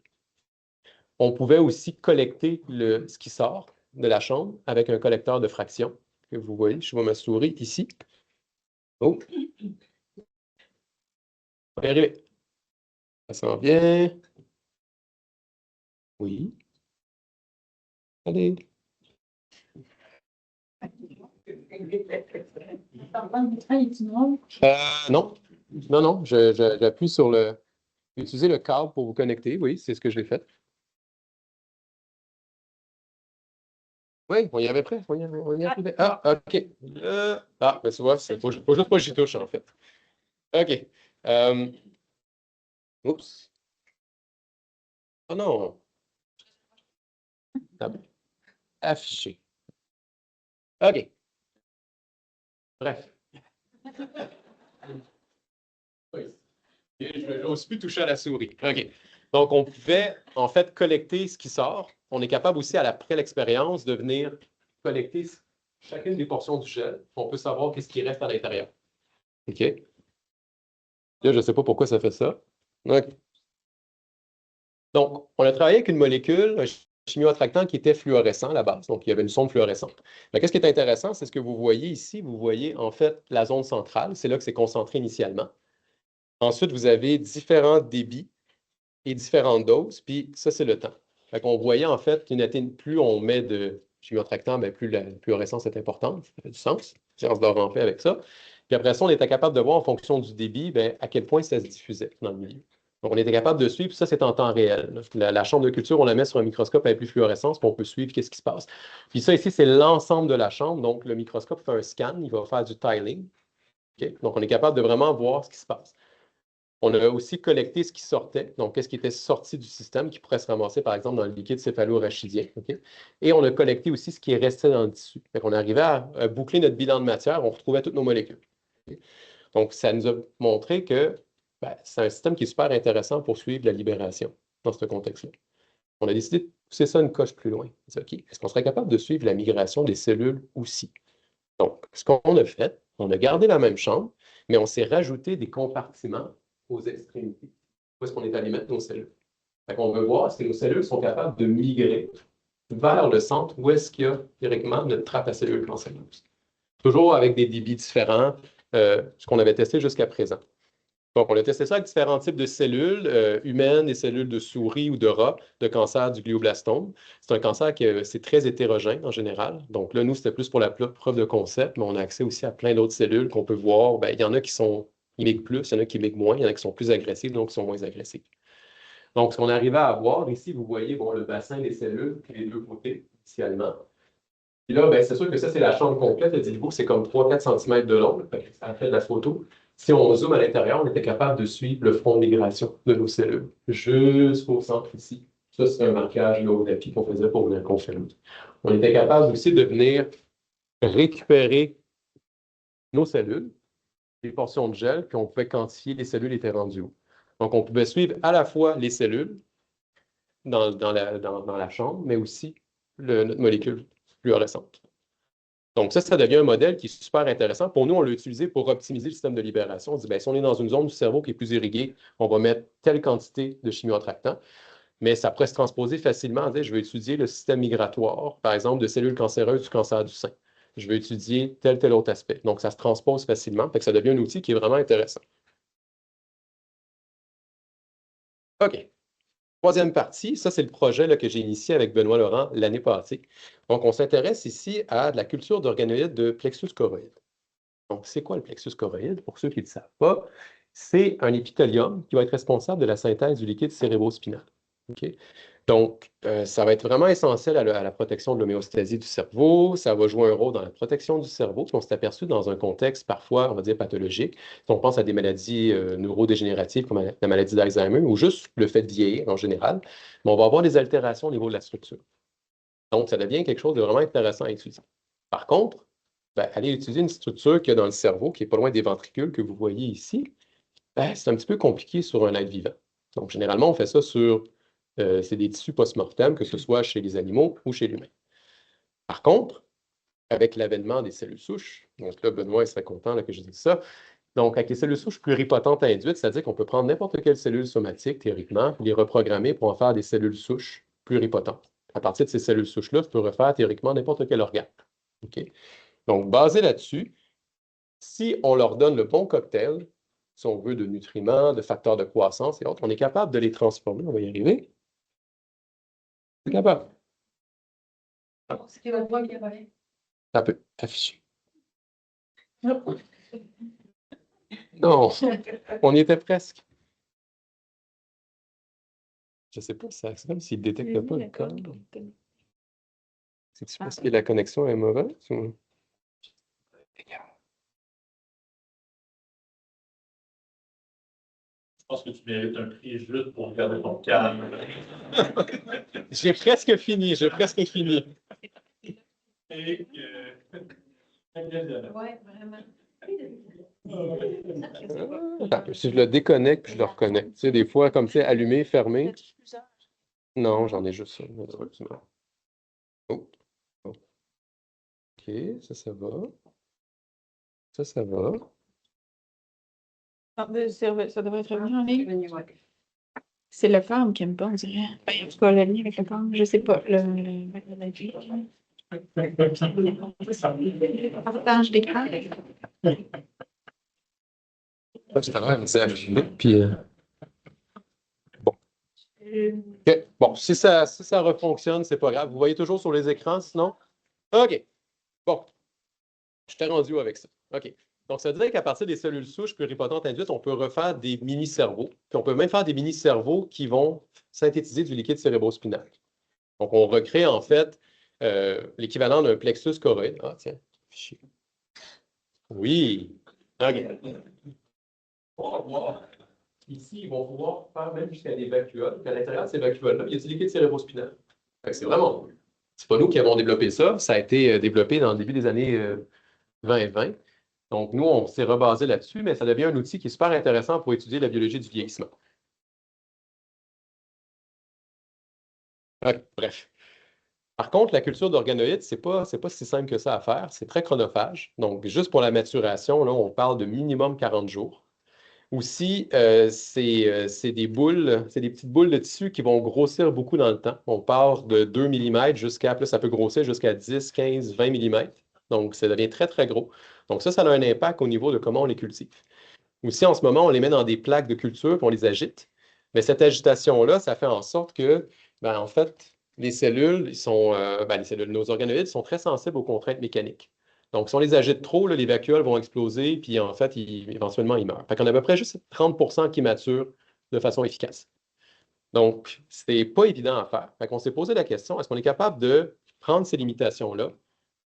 On pouvait aussi collecter ce qui sort de la chambre avec un collecteur de fractions que vous voyez. Je vois ma souris ici. Oh! On va y arriver. Ça s'en vient. Oui. Allez. Non. Non, j'appuie sur le... Utilisez le câble pour vous connecter. Oui, c'est ce que j'ai fait. Oui, on y avait prêt. On y arrivait. Ah, OK. Ben tu vois, faut juste pas que j'y touche, en fait. OK. Oups. Oh non. Affiché. OK. Bref. Je n'ose plus toucher à la souris. OK. Donc, on pouvait, en fait, collecter ce qui sort. On est capable aussi, après l'expérience, de venir collecter chacune des portions du gel. On peut savoir qu'est-ce qui reste à l'intérieur. OK? Là, je ne sais pas pourquoi ça fait ça. OK. Donc, on a travaillé avec une molécule, un chimioattractant qui était fluorescent à la base. Donc, il y avait une sonde fluorescente. Qu'est-ce qui est intéressant, c'est ce que vous voyez ici. Vous voyez, en fait, la zone centrale. C'est là que c'est concentré initialement. Ensuite, vous avez différents débits et différentes doses, puis ça, c'est le temps. Fait qu'on voyait, en fait, plus on met de chimiotractant, plus la fluorescence est importante. Ça fait du sens. Science d'or en fait avec ça. Puis après ça, on était capable de voir en fonction du débit, à quel point ça se diffusait dans le milieu. Donc, on était capable de suivre, puis ça, c'est en temps réel. La chambre de culture, on la met sur un microscope avec plus fluorescence, puis on peut suivre qu'est-ce qui se passe. Puis ça, ici, c'est l'ensemble de la chambre. Donc, le microscope fait un scan, il va faire du tiling. Okay? Donc, on est capable de vraiment voir ce qui se passe. On a aussi collecté ce qui sortait, donc qu'est-ce qui était sorti du système, qui pourrait se ramasser, par exemple, dans le liquide céphalo-rachidien. Okay? Et on a collecté aussi ce qui restait dans le tissu. On arrivait à boucler notre bilan de matière, on retrouvait toutes nos molécules. Okay? Donc, ça nous a montré que c'est un système qui est super intéressant pour suivre la libération dans ce contexte-là. On a décidé de pousser ça une coche plus loin. Okay, est-ce qu'on serait capable de suivre la migration des cellules aussi? Donc, ce qu'on a fait, on a gardé la même chambre, mais on s'est rajouté des compartiments aux extrémités. Où est-ce qu'on est allé mettre nos cellules? Fait qu'on veut voir si nos cellules sont capables de migrer vers le centre où est-ce qu'il y a théoriquement notre trappe à cellules cancéreuses. Toujours avec des débits différents, ce qu'on avait testé jusqu'à présent. Donc, on a testé ça avec différents types de cellules humaines, des cellules de souris ou de rats, de cancer du glioblastome. C'est un cancer qui c'est très hétérogène en général. Donc là, nous, c'était plus pour la preuve de concept, mais on a accès aussi à plein d'autres cellules qu'on peut voir. Bien, il y en a qui migrent plus, il y en a qui migrent moins, il y en a qui sont plus agressives, donc qui sont moins agressives. Donc, ce qu'on arrivait à voir, ici, vous voyez bon, le bassin des cellules, les deux côtés, initialement. Puis là, ben, c'est sûr que ça, c'est la chambre complète. Dites-vous, c'est comme 3-4 cm de long. Ça fait de la photo. Si on zoome à l'intérieur, on était capable de suivre le front de migration de nos cellules jusqu'au centre ici. Ça, c'est un marquage au tapis qu'on faisait pour venir confirmer. On était capable aussi de venir récupérer nos cellules, des portions de gel, puis on pouvait quantifier les cellules étaient rendues où. Donc, on pouvait suivre à la fois les cellules dans la chambre, mais aussi notre molécule fluorescente. Donc, ça devient un modèle qui est super intéressant. Pour nous, on l'a utilisé pour optimiser le système de libération. On dit, bien, si on est dans une zone du cerveau qui est plus irriguée, on va mettre telle quantité de chimiotractant. Mais ça pourrait se transposer facilement. Dire, je vais étudier le système migratoire, par exemple, de cellules cancéreuses du cancer du sein. Je vais étudier tel autre aspect. Donc, ça se transpose facilement. Fait que ça devient un outil qui est vraiment intéressant. OK. Troisième partie, ça, c'est le projet là, que j'ai initié avec Benoît Laurent l'année passée. Donc, on s'intéresse ici à de la culture d'organoïdes de plexus choroïde. Donc, c'est quoi le plexus choroïde? Pour ceux qui ne le savent pas, c'est un épithélium qui va être responsable de la synthèse du liquide cérébrospinal. Okay? Donc, ça va être vraiment essentiel à la protection de l'homéostasie du cerveau. Ça va jouer un rôle dans la protection du cerveau. Puis on s'est aperçu dans un contexte parfois, on va dire, pathologique. Si on pense à des maladies neurodégénératives comme la maladie d'Alzheimer ou juste le fait de vieillir en général, mais on va avoir des altérations au niveau de la structure. Donc, ça devient quelque chose de vraiment intéressant à étudier. Par contre, ben, aller étudier une structure qu'il y a dans le cerveau, qui n'est pas loin des ventricules que vous voyez ici, ben, c'est un petit peu compliqué sur un être vivant. Donc, généralement, on fait ça sur c'est des tissus post-mortem, que ce soit chez les animaux ou chez l'humain. Par contre, avec l'avènement des cellules souches, donc là, Benoît il serait content là, que je dise ça, donc avec les cellules souches pluripotentes induites, c'est-à-dire qu'on peut prendre n'importe quelle cellule somatique, théoriquement, les reprogrammer pour en faire des cellules souches pluripotentes. À partir de ces cellules souches-là, je peux refaire théoriquement n'importe quel organe. Okay? Donc, basé là-dessus, si on leur donne le bon cocktail, si on veut, de nutriments, de facteurs de croissance et autres, on est capable de les transformer. On va y arriver. C'est capable. C'était votre voix qui apparaît. Ça peut afficher. Non, on y était presque. Je ne sais pas, c'est comme s'il ne détecte pas le code. C'est-tu parce que la connexion est mauvaise ou... Je pense que tu mérites un prix juste pour garder ton calme. J'ai presque fini, j'ai presque fini. Et Ouais, vraiment. Attends, si je le déconnecte puis je le reconnecte. Tu sais, des fois, comme c'est allumé, fermé. Non, j'en ai juste ça, malheureusement. Oh. Oh. OK, ça va. Ça va. Ça devrait être revenu en ligne. C'est le câble qui aime pas, on dirait. Ben, en tout cas, le lien avec le câble, je sais pas. Partage d'écran. Tout à l'heure, elle me disait allumé, puis... Bon. OK. Bon, si ça refonctionne, c'est pas grave. Vous voyez toujours sur les écrans, sinon? OK. Bon. Je t'ai rendu avec ça. OK. Donc, ça veut dire qu'à partir des cellules souches pluripotentes induites, on peut refaire des mini-cerveaux. Puis on peut même faire des mini-cerveaux qui vont synthétiser du liquide cérébrospinal. Donc, on recrée en fait l'équivalent d'un plexus choroïde. Ah, tiens. Oui. OK. Ici, ils vont pouvoir faire même jusqu'à des vacuoles. Puis à l'intérieur de ces vacuoles-là, il y a du liquide cérébrospinal. C'est vraiment cool. C'est pas nous qui avons développé ça. Ça a été développé dans le début des années 2020. Donc, nous, on s'est rebasé là-dessus, mais ça devient un outil qui est super intéressant pour étudier la biologie du vieillissement. Okay, bref. Par contre, la culture d'organoïdes, c'est pas si simple que ça à faire. C'est très chronophage. Donc, juste pour la maturation, là, on parle de minimum 40 jours. Aussi, c'est des boules, c'est des petites boules de tissu qui vont grossir beaucoup dans le temps. On part de 2 mm jusqu'à, plus ça peut grossir jusqu'à 10, 15, 20 mm. Donc, ça devient très, très gros. Donc, ça a un impact au niveau de comment on les cultive. Aussi, en ce moment, on les met dans des plaques de culture puis on les agite. Mais cette agitation-là, ça fait en sorte que, ben, en fait, les cellules, les cellules, nos organoïdes sont très sensibles aux contraintes mécaniques. Donc, si on les agite trop, là, les vacuoles vont exploser, puis en fait, éventuellement, ils meurent. Fait qu'on a à peu près juste 30 qui maturent de façon efficace. Donc, c'est pas évident à faire. Fait qu'on s'est posé la question, est-ce qu'on est capable de prendre ces limitations-là,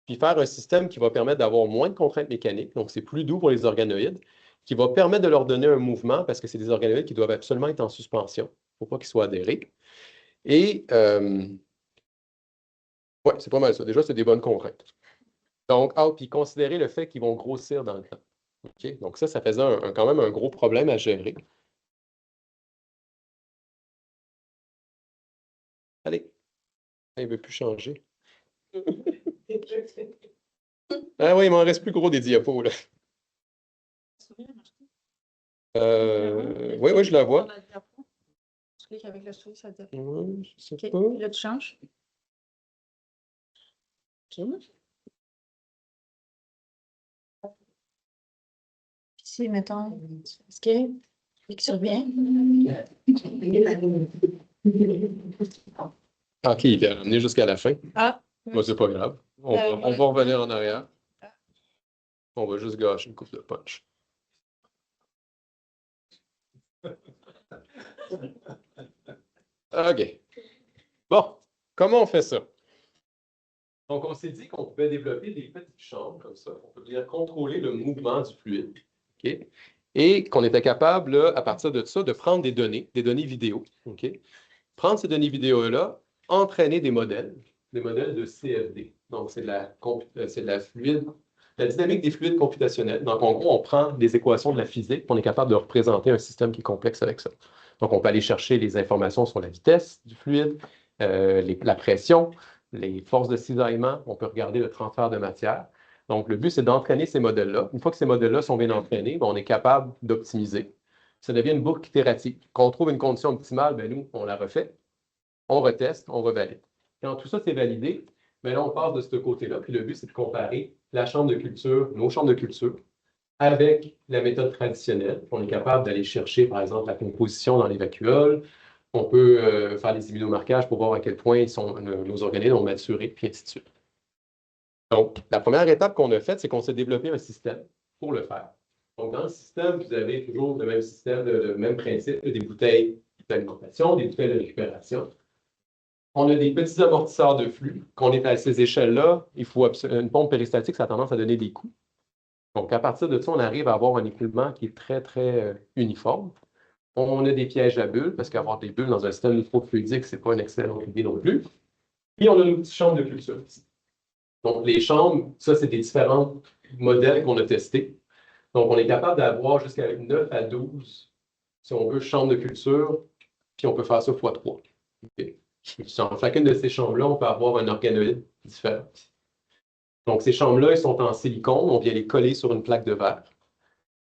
puis faire un système qui va permettre d'avoir moins de contraintes mécaniques, donc c'est plus doux pour les organoïdes, qui va permettre de leur donner un mouvement, parce que c'est des organoïdes qui doivent absolument être en suspension. Il ne faut pas qu'ils soient adhérés. Et, ouais, c'est pas mal ça. Déjà, c'est des bonnes contraintes. Donc, puis considérer le fait qu'ils vont grossir dans le temps. OK? Donc, ça faisait quand même un gros problème à gérer. Allez, il ne veut plus changer. Ah oui, il m'en reste plus gros des diapos, là. Oui, oui, je la vois. Tu cliques avec le souris, ça te dit. Je sais OK. pas. Là, tu changes. OK. Ici, mettons, est-ce que clique sur bien? OK, il est ramené jusqu'à la fin. Ah. Moi, c'est pas grave. On va revenir en arrière. On va juste gâcher une coupe de punch. OK. Bon, comment on fait ça? Donc, on s'est dit qu'on pouvait développer des petites chambres comme ça. On peut bien contrôler le mouvement du fluide. OK? Et qu'on était capable, là, à partir de ça, de prendre des données vidéo. OK? Prendre ces données vidéo-là, entraîner des modèles de CFD. Donc, c'est de la fluide, la dynamique des fluides computationnels. Donc, en gros, on prend des équations de la physique, on est capable de représenter un système qui est complexe avec ça. Donc, on peut aller chercher les informations sur la vitesse du fluide, la pression, les forces de cisaillement, on peut regarder le transfert de matière. Donc, le but, c'est d'entraîner ces modèles-là. Une fois que ces modèles-là sont bien entraînés, ben, on est capable d'optimiser. Ça devient une boucle itérative. Quand on trouve une condition optimale, ben, nous, on la refait, on reteste, on revalide. Quand tout ça, c'est validé, ben, là, on passe de ce côté-là. Puis le but, c'est de comparer la chambre de culture, nos chambres de culture, avec la méthode traditionnelle. On est capable d'aller chercher, par exemple, la composition dans les vacuoles. On peut faire les immunomarquages pour voir à quel point nos organismes ont maturé, puis ainsi de suite. Donc, la première étape qu'on a faite, c'est qu'on s'est développé un système pour le faire. Donc, dans le système, vous avez toujours le même système, le même principe, des bouteilles d'alimentation, des bouteilles de récupération. On a des petits amortisseurs de flux. Quand on est à ces échelles-là, il faut une pompe péristatique, ça a tendance à donner des coups. Donc, à partir de ça, on arrive à avoir un écoulement qui est très, très uniforme. On a des pièges à bulles, parce qu'avoir des bulles dans un système microfluidique, ce n'est pas une excellente idée non plus. Puis, on a nos petites chambres de culture ici. Donc, les chambres, ça, c'est des différents modèles qu'on a testés. Donc, on est capable d'avoir jusqu'à 9 à 12, si on veut, chambres de culture, puis on peut faire ça x3. Okay. Dans chacune de ces chambres-là, on peut avoir un organoïde différent. Donc, ces chambres-là, elles sont en silicone. On vient les coller sur une plaque de verre.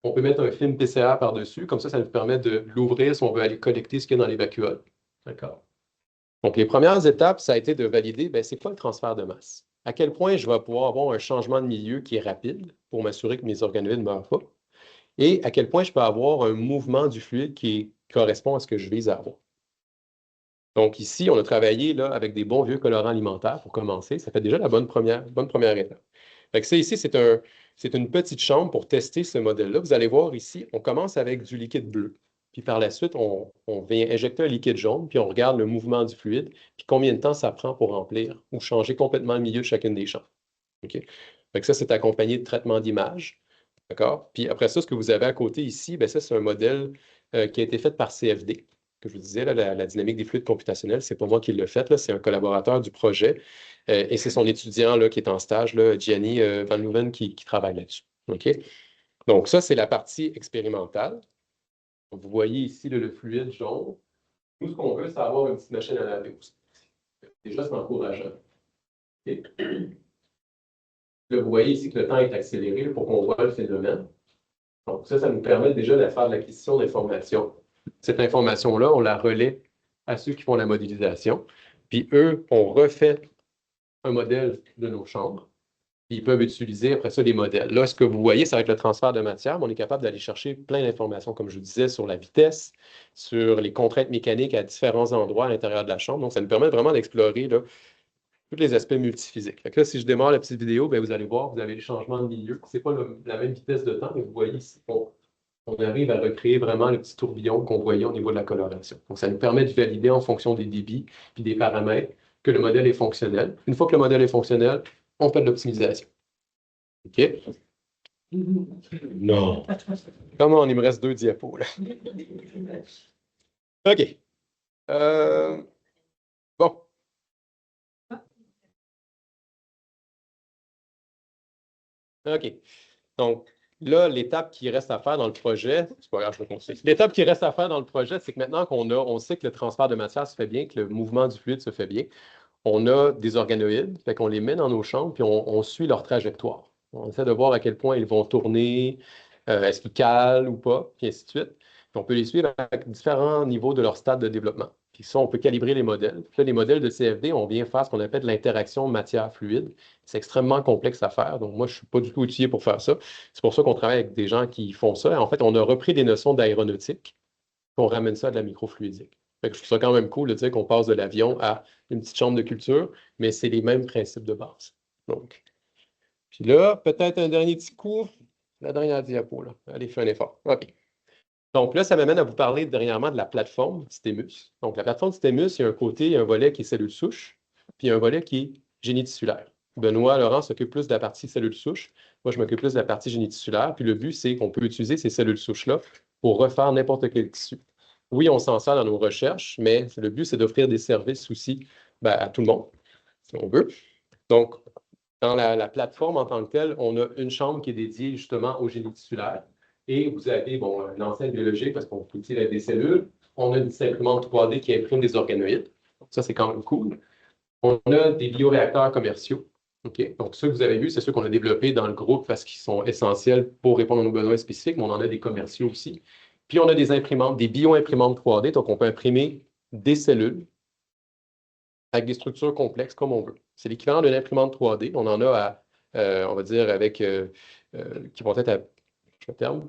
On peut mettre un film PCR par-dessus. Comme ça nous permet de l'ouvrir si on veut aller collecter ce qu'il y a dans les vacuoles. D'accord? Donc, les premières étapes, ça a été de valider, c'est quoi le transfert de masse? À quel point je vais pouvoir avoir un changement de milieu qui est rapide pour m'assurer que mes organoïdes ne meurent pas? Et à quel point je peux avoir un mouvement du fluide qui correspond à ce que je vise à avoir? Donc ici, on a travaillé là, avec des bons vieux colorants alimentaires pour commencer. Ça fait déjà la bonne première étape. Fait que ça ici, c'est une petite chambre pour tester ce modèle-là. Vous allez voir ici, on commence avec du liquide bleu. Puis par la suite, on vient injecter un liquide jaune, puis on regarde le mouvement du fluide, puis combien de temps ça prend pour remplir ou changer complètement le milieu de chacune des chambres. Okay? Fait que ça, c'est accompagné de traitement d'image. D'accord? Puis après ça, ce que vous avez à côté ici, ça, c'est un modèle qui a été fait par CFD. Que je vous disais, là, la dynamique des fluides computationnels, c'est pas moi qui l'ai fait, c'est un collaborateur du projet et c'est son étudiant là, qui est en stage, là, Gianni Van Louven, qui travaille là-dessus. OK? Donc, ça, c'est la partie expérimentale. Vous voyez ici le fluide jaune. Nous, ce qu'on veut, c'est avoir une petite machine à laver aussi. Déjà, c'est encourageant. Okay? Là, vous voyez ici que le temps est accéléré pour qu'on voit le phénomène. Donc, ça nous permet déjà de faire de l'acquisition d'informations. Cette information-là, on la relaie à ceux qui font la modélisation. Puis eux, on refait un modèle de nos chambres. Puis ils peuvent utiliser après ça des modèles. Là, ce que vous voyez, c'est avec le transfert de matière, mais on est capable d'aller chercher plein d'informations, comme je vous disais, sur la vitesse, sur les contraintes mécaniques à différents endroits à l'intérieur de la chambre. Donc, ça nous permet vraiment d'explorer là, tous les aspects multiphysiques. Fait que là, si je démarre la petite vidéo, bien, vous allez voir, vous avez les changements de milieu. Ce n'est pas la même vitesse de temps, mais vous voyez ici, on arrive à recréer vraiment le petit tourbillon qu'on voyait au niveau de la coloration. Donc, ça nous permet de valider en fonction des débits puis des paramètres que le modèle est fonctionnel. Une fois que le modèle est fonctionnel, on fait de l'optimisation. OK? Non. Comment il me reste 2 diapos, là? OK. Bon. OK. Donc, là, l'étape qui reste à faire dans le projet, c'est pas grave, je vais continuer. L'étape qui reste à faire dans le projet, c'est que maintenant on sait que le transfert de matière se fait bien, que le mouvement du fluide se fait bien, on a des organoïdes, fait qu'on les met dans nos chambres, puis on suit leur trajectoire. On essaie de voir à quel point ils vont tourner, est-ce qu'ils calent ou pas, puis ainsi de suite. Puis on peut les suivre à différents niveaux de leur stade de développement. Puis ça, on peut calibrer les modèles. Puis là, les modèles de CFD, on vient faire ce qu'on appelle l'interaction matière-fluide. C'est extrêmement complexe à faire, donc moi, je ne suis pas du tout outillé pour faire ça. C'est pour ça qu'on travaille avec des gens qui font ça. En fait, on a repris des notions d'aéronautique, puis on ramène ça à de la microfluidique. Fait que je trouve ça quand même cool de dire qu'on passe de l'avion à une petite chambre de culture, mais c'est les mêmes principes de base. Donc, puis là, peut-être un dernier petit coup. La dernière diapo, là. Allez, fais un effort. OK. Donc là, ça m'amène à vous parler dernièrement de la plateforme Stémus. Donc, la plateforme Stémus, il y a un côté, il y a un volet qui est cellule souche, puis il y a un volet qui est génie tissulaire. Benoît Laurent s'occupe plus de la partie cellule souche. Moi, je m'occupe plus de la partie génie tissulaire. Puis le but, c'est qu'on peut utiliser ces cellules souches-là pour refaire n'importe quel tissu. Oui, on s'en sert dans nos recherches, mais le but, c'est d'offrir des services aussi à tout le monde, si on veut. Donc, dans la plateforme en tant que telle, on a une chambre qui est dédiée justement au génie tissulaire. Et vous avez une enseigne biologique parce qu'on peut utiliser des cellules. On a une imprimante 3D qui imprime des organoïdes. Donc, ça, c'est quand même cool. On a des bioréacteurs commerciaux. OK? Donc, ceux que vous avez vus, c'est ceux qu'on a développés dans le groupe parce qu'ils sont essentiels pour répondre à nos besoins spécifiques, mais on en a des commerciaux aussi. Puis, on a des imprimantes, des bio-imprimantes 3D. Donc, on peut imprimer des cellules avec des structures complexes comme on veut. C'est l'équivalent d'une imprimante 3D. On en a on va dire, avec qui vont être à terme.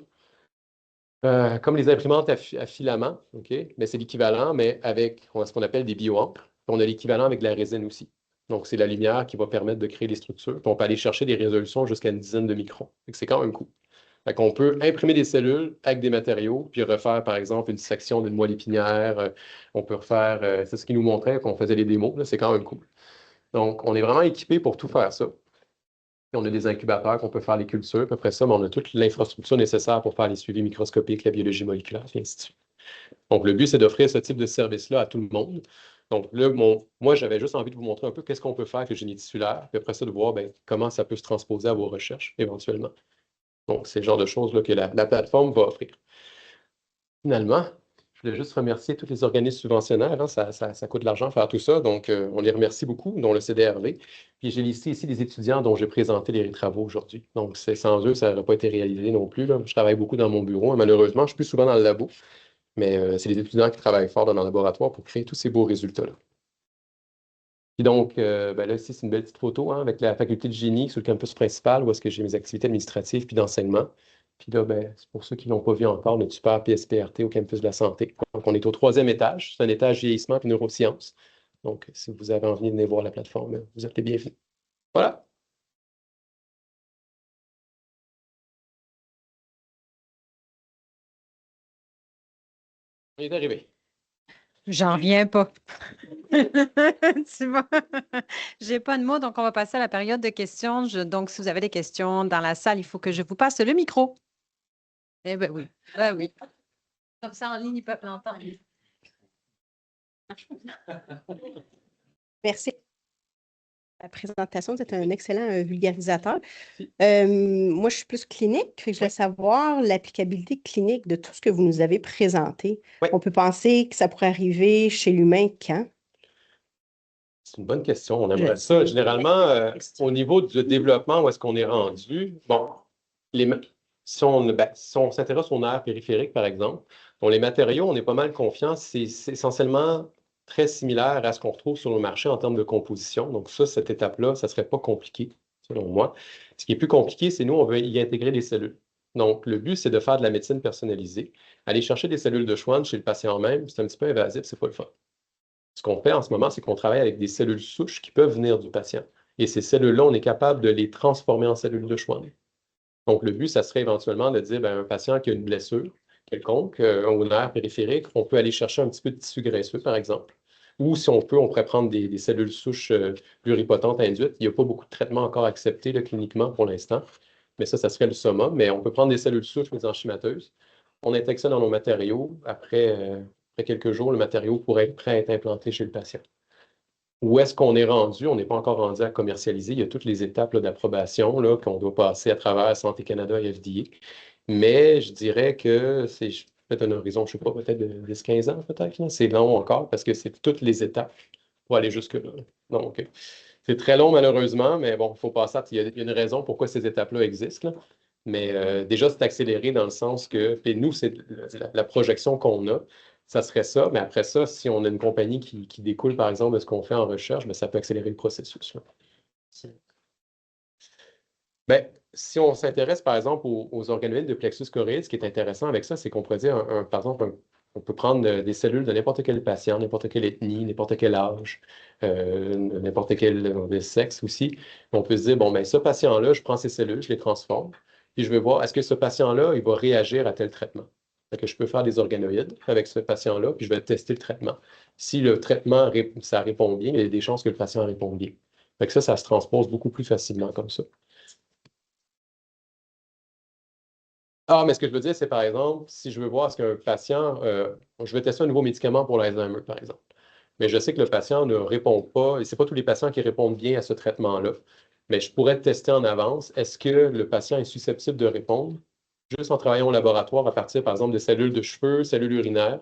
Comme les imprimantes à filaments, OK? Mais c'est l'équivalent, mais avec ce qu'on appelle des bioencres. On a l'équivalent avec de la résine aussi. Donc, c'est la lumière qui va permettre de créer des structures. Puis on peut aller chercher des résolutions jusqu'à une dizaine de microns. C'est quand même cool. Fait qu'on peut imprimer des cellules avec des matériaux, puis refaire, par exemple, une section d'une moelle épinière. On peut refaire, c'est ce qui nous montrait quand on faisait les démos. C'est quand même cool. Donc, on est vraiment équipé pour tout faire ça. Puis on a des incubateurs qu'on peut faire les cultures. Puis après ça, mais on a toute l'infrastructure nécessaire pour faire les suivis microscopiques, la biologie moléculaire, et ainsi de suite. Donc, le but, c'est d'offrir ce type de service-là à tout le monde. Donc, là, moi, j'avais juste envie de vous montrer un peu qu'est-ce qu'on peut faire avec le génie tissulaire, puis après ça, de voir comment ça peut se transposer à vos recherches, éventuellement. Donc, c'est le genre de choses là, que la plateforme va offrir. Finalement, je voulais juste remercier tous les organismes subventionnaires. Hein, ça coûte de l'argent faire tout ça. Donc, on les remercie beaucoup, dont le CDRV. Puis, j'ai listé ici les étudiants dont j'ai présenté les travaux aujourd'hui. Donc, sans eux, ça n'aurait pas été réalisé non plus. Là. Je travaille beaucoup dans mon bureau. Hein. Malheureusement, je suis plus souvent dans le labo. Mais c'est les étudiants qui travaillent fort dans le laboratoire pour créer tous ces beaux résultats-là. Puis donc, là, ici, c'est une belle petite photo hein, avec la faculté de génie sur le campus principal où est-ce que j'ai mes activités administratives puis d'enseignement. Puis là, c'est pour ceux qui ne l'ont pas vu encore, notre super PSPRT au campus de la santé. Donc, on est au 3e étage. C'est un étage vieillissement et neurosciences. Donc, si vous avez envie de venir voir la plateforme, vous êtes les bienvenus. Voilà. On est arrivé. J'en reviens pas. Tu vois? J'ai pas de mots, donc on va passer à la période de questions. Donc, si vous avez des questions dans la salle, il faut que je vous passe le micro. Eh bien oui. Ben oui. Comme ça, en ligne, ils peuvent l'entendre. Merci. La présentation, vous êtes un excellent vulgarisateur. Moi, je suis plus clinique. Je voulais savoir l'applicabilité clinique de tout ce que vous nous avez présenté. Oui. On peut penser que ça pourrait arriver chez l'humain quand? C'est une bonne question. On aimerait ça. Généralement, au niveau du développement, où est-ce qu'on est rendu? Bon, Si on s'intéresse au nerf périphérique, par exemple, dont les matériaux, on est pas mal confiant, c'est essentiellement très similaire à ce qu'on retrouve sur le marché en termes de composition. Donc ça, cette étape-là, ça ne serait pas compliqué, selon moi. Ce qui est plus compliqué, c'est nous, on veut y intégrer des cellules. Donc, le but, c'est de faire de la médecine personnalisée. Aller chercher des cellules de Schwann chez le patient même, c'est un petit peu invasif, c'est pas le fun. Ce qu'on fait en ce moment, c'est qu'on travaille avec des cellules souches qui peuvent venir du patient. Et ces cellules-là, on est capable de les transformer en cellules de Schwann. Donc, le but, ça serait éventuellement de dire, un patient qui a une blessure quelconque, au nerf périphérique, on peut aller chercher un petit peu de tissu graisseux, par exemple. Ou si on peut, on pourrait prendre des cellules souches pluripotentes induites. Il n'y a pas beaucoup de traitements encore acceptés là, cliniquement pour l'instant, mais ça serait le summum. Mais on peut prendre des cellules souches mésenchymateuses. On intègre ça dans nos matériaux. Après quelques jours, le matériau pourrait être prêt à être implanté chez le patient. Où est-ce qu'on est rendu? On n'est pas encore rendu à commercialiser. Il y a toutes les étapes d'approbation qu'on doit passer à travers Santé Canada et FDA. Mais je dirais que c'est peut-être un horizon, je ne sais pas, peut-être de 10-15 ans, peut-être. C'est long encore parce que c'est toutes les étapes pour aller jusque-là. Donc, c'est très long, malheureusement, mais bon, il faut passer. Il y a une raison pourquoi ces étapes-là existent. Là. Mais déjà, c'est accéléré dans le sens que, et nous, c'est la projection qu'on a. Ça serait ça, mais après ça, si on a une compagnie qui découle, par exemple, de ce qu'on fait en recherche, bien, ça peut accélérer le processus. Là. Bien, si on s'intéresse, par exemple, aux organoïdes de plexus choréide, ce qui est intéressant avec ça, c'est qu'on pourrait dire, par exemple, on peut prendre des cellules de n'importe quel patient, n'importe quelle ethnie, n'importe quel âge, n'importe quel sexe aussi. On peut se dire, bon, bien, ce patient-là, je prends ces cellules, je les transforme, puis je vais voir, est-ce que ce patient-là, il va réagir à tel traitement? Fait que je peux faire des organoïdes avec ce patient-là, puis je vais tester le traitement. Si le traitement, ça répond bien, il y a des chances que le patient réponde bien. Fait que ça se transpose beaucoup plus facilement comme ça. Ah, mais ce que je veux dire, c'est par exemple, si je veux voir est-ce qu'un patient, je vais tester un nouveau médicament pour l'Alzheimer, par exemple. Mais je sais que le patient ne répond pas, et ce n'est pas tous les patients qui répondent bien à ce traitement-là. Mais je pourrais tester en avance, est-ce que le patient est susceptible de répondre, juste en travaillant au laboratoire à partir, par exemple, de cellules de cheveux, cellules urinaires.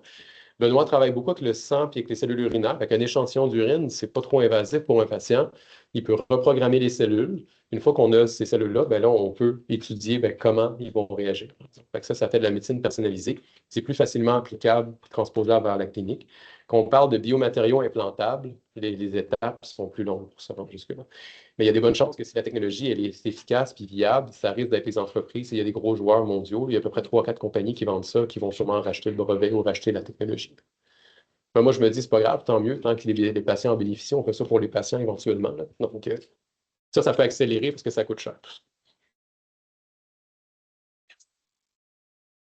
Benoît travaille beaucoup avec le sang et avec les cellules urinaires. Avec un échantillon d'urine, ce n'est pas trop invasif pour un patient. Il peut reprogrammer les cellules. Une fois qu'on a ces cellules-là, là, on peut étudier comment ils vont réagir. Fait que ça fait de la médecine personnalisée. C'est plus facilement applicable, transposable vers la clinique. Quand on parle de biomatériaux implantables, les étapes sont plus longues pour se rendre jusque-là. Mais il y a des bonnes chances que si la technologie elle est efficace et viable, ça risque d'être les entreprises. Il y a des gros joueurs mondiaux. Il y a à peu près 3-4 compagnies qui vendent ça, qui vont sûrement racheter le brevet ou racheter la technologie. Mais moi, je me dis, c'est pas grave, tant mieux, tant que les patients en bénéficient, on fait ça pour les patients éventuellement. Là. Donc, ça peut accélérer parce que ça coûte cher.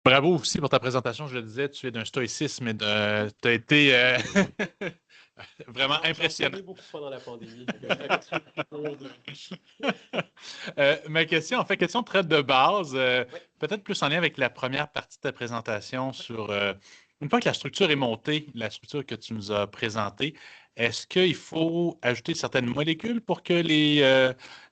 Bravo aussi pour ta présentation. Je le disais, tu es d'un stoïcisme et tu as été vraiment impressionnant. J'ai beaucoup pendant la pandémie. Ma question, en fait, question très de base, peut-être plus en lien avec la première partie de ta présentation sur une fois que la structure est montée, la structure que tu nous as présentée, est-ce qu'il faut ajouter certaines molécules pour que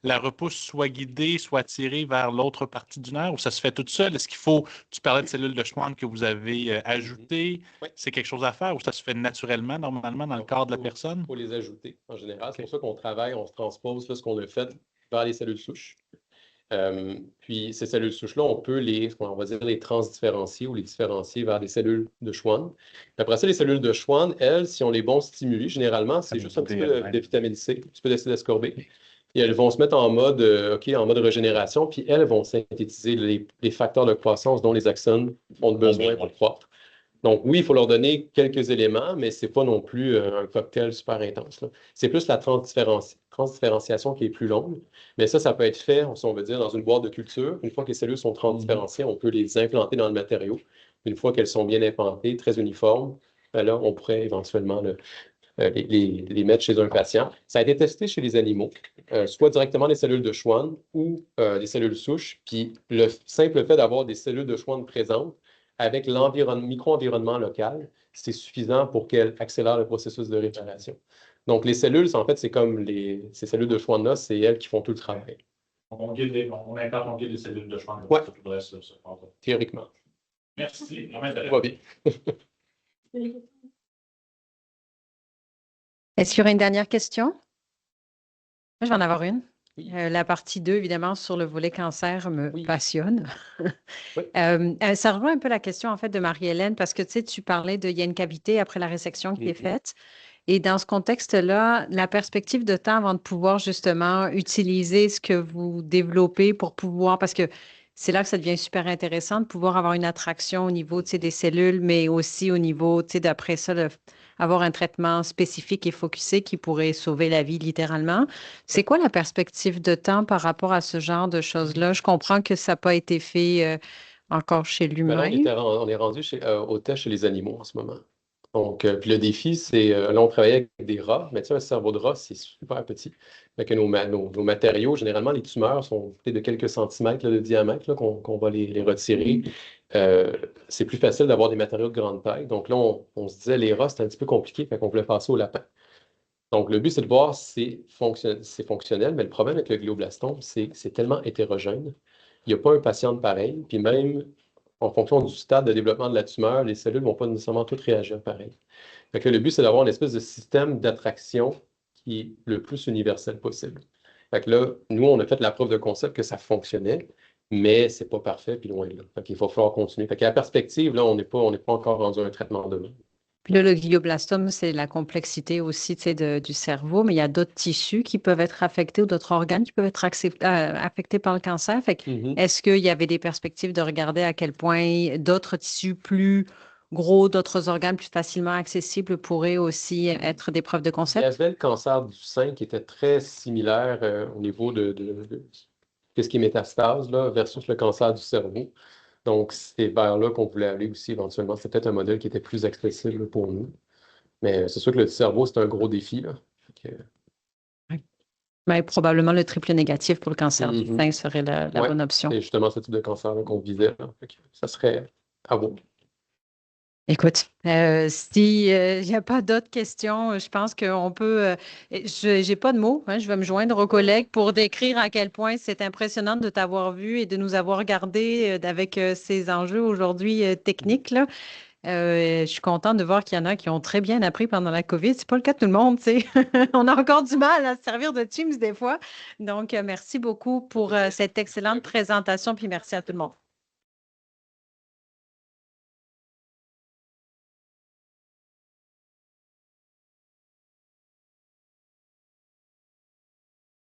la repousse soit guidée, soit tirée vers l'autre partie du nerf, ou ça se fait toute seule? Est-ce qu'il faut, tu parlais de cellules de Schwann que vous avez ajoutées, c'est quelque chose à faire ou ça se fait naturellement, normalement, dans le corps de la personne? Il faut les ajouter en général. C'est pour ça qu'on travaille, on se transpose ce qu'on a fait vers les cellules souches. Puis ces cellules souches-là, on peut les transdifférencier ou les différencier vers des cellules de Schwann. Après ça, les cellules de Schwann, elles, si on les bons stimuli, généralement, c'est juste un petit peu de vitamine C, un petit peu d'acide ascorbé. Et elles vont se mettre en mode régénération, puis elles vont synthétiser les facteurs de croissance dont les axones ont besoin pour croître. Donc, oui, il faut leur donner quelques éléments, mais ce n'est pas non plus un cocktail super intense. C'est plus la transdifférenciation qui est plus longue. Mais ça peut être fait, si on veut dire, dans une boîte de culture. Une fois que les cellules sont transdifférenciées, on peut les implanter dans le matériau. Une fois qu'elles sont bien implantées, très uniformes, là, on pourrait éventuellement les mettre chez un patient. Ça a été testé chez les animaux, soit directement des cellules de Schwann ou des cellules souches. Puis le simple fait d'avoir des cellules de Schwann présentes, avec micro-environnement local, c'est suffisant pour qu'elle accélère le processus de réparation. Donc, les cellules, en fait, c'est comme ces cellules de Schwann-là, c'est elles qui font tout le travail. On implante des cellules de Schwann. Oui, théoriquement. Merci. Ça va bien. Est-ce qu'il y aurait une dernière question? Moi, je vais en avoir une. Oui. La partie 2, évidemment, sur le volet cancer me Oui. passionne. Oui. Ça rejoint un peu la question, en fait, de Marie-Hélène, parce que, tu sais, tu parlais il y a une cavité après la résection qui est faite. Et dans ce contexte-là, la perspective de temps avant de pouvoir justement utiliser ce que vous développez pour pouvoir, parce que c'est là que ça devient super intéressant de pouvoir avoir une attraction au niveau, tu sais, des cellules, mais aussi au niveau, tu sais, d'après ça, avoir un traitement spécifique et focusé qui pourrait sauver la vie littéralement. C'est quoi la perspective de temps par rapport à ce genre de choses-là? Je comprends que ça n'a pas été fait encore chez Ben là, l'humain. on est rendu au test chez les animaux en ce moment. Donc, puis le défi, c'est, là, on travaille avec des rats, mais tu sais, un cerveau de rat, c'est super petit. Fait que nos matériaux, généralement, les tumeurs sont peut-être de quelques centimètres là, de diamètre là, qu'on va les retirer. C'est plus facile d'avoir des matériaux de grande taille. Donc là, on se disait, les rats, c'est un petit peu compliqué, fait qu'on voulait passer au lapin. Donc, le but, c'est de voir si c'est fonctionnel, mais le problème avec le glioblastome, c'est que c'est tellement hétérogène. Il n'y a pas un patient de pareil, puis même en fonction du stade de développement de la tumeur, les cellules ne vont pas nécessairement toutes réagir pareil. Fait que le but, c'est d'avoir une espèce de système d'attraction qui est le plus universel possible. Fait que là, nous, on a fait la preuve de concept que ça fonctionnait, mais c'est pas parfait, puis loin de là. Fait qu'il va falloir continuer. Fait qu'à la perspective, là, on n'est pas encore rendu à un traitement de main. Puis là, le glioblastome, c'est la complexité aussi, tu sais, du cerveau, mais il y a d'autres tissus qui peuvent être affectés ou d'autres organes qui peuvent être affectés par le cancer. Fait que, est-ce qu'il y avait des perspectives de regarder à quel point d'autres tissus plus gros, d'autres organes plus facilement accessibles pourraient aussi être des preuves de Il y concept? avait le cancer du sein qui était très similaire au niveau de ce qui est métastase là, versus le cancer du cerveau. Donc, c'est vers là qu'on voulait aller aussi éventuellement. C'est peut-être un modèle qui était plus accessible pour nous. Mais c'est sûr que le cerveau, c'est un gros défi, là. Fait que- Mais probablement le triple négatif pour le cancer du sein serait la Ouais, bonne option. c'est justement ce type de cancer-là qu'on visait, là. Fait que ça serait à vous. Écoute, si il n'y a pas d'autres questions, je pense qu'on peut. Je n'ai pas de mots. Hein, je vais me joindre aux collègues pour décrire à quel point c'est impressionnant de t'avoir vu et de nous avoir regardé avec ces enjeux aujourd'hui techniques là. Je suis contente de voir qu'il y en a qui ont très bien appris pendant la COVID. C'est pas le cas de tout le monde, tu sais. On a encore du mal à se servir de Teams des fois. Donc, merci beaucoup pour cette excellente présentation, puis merci à tout le monde.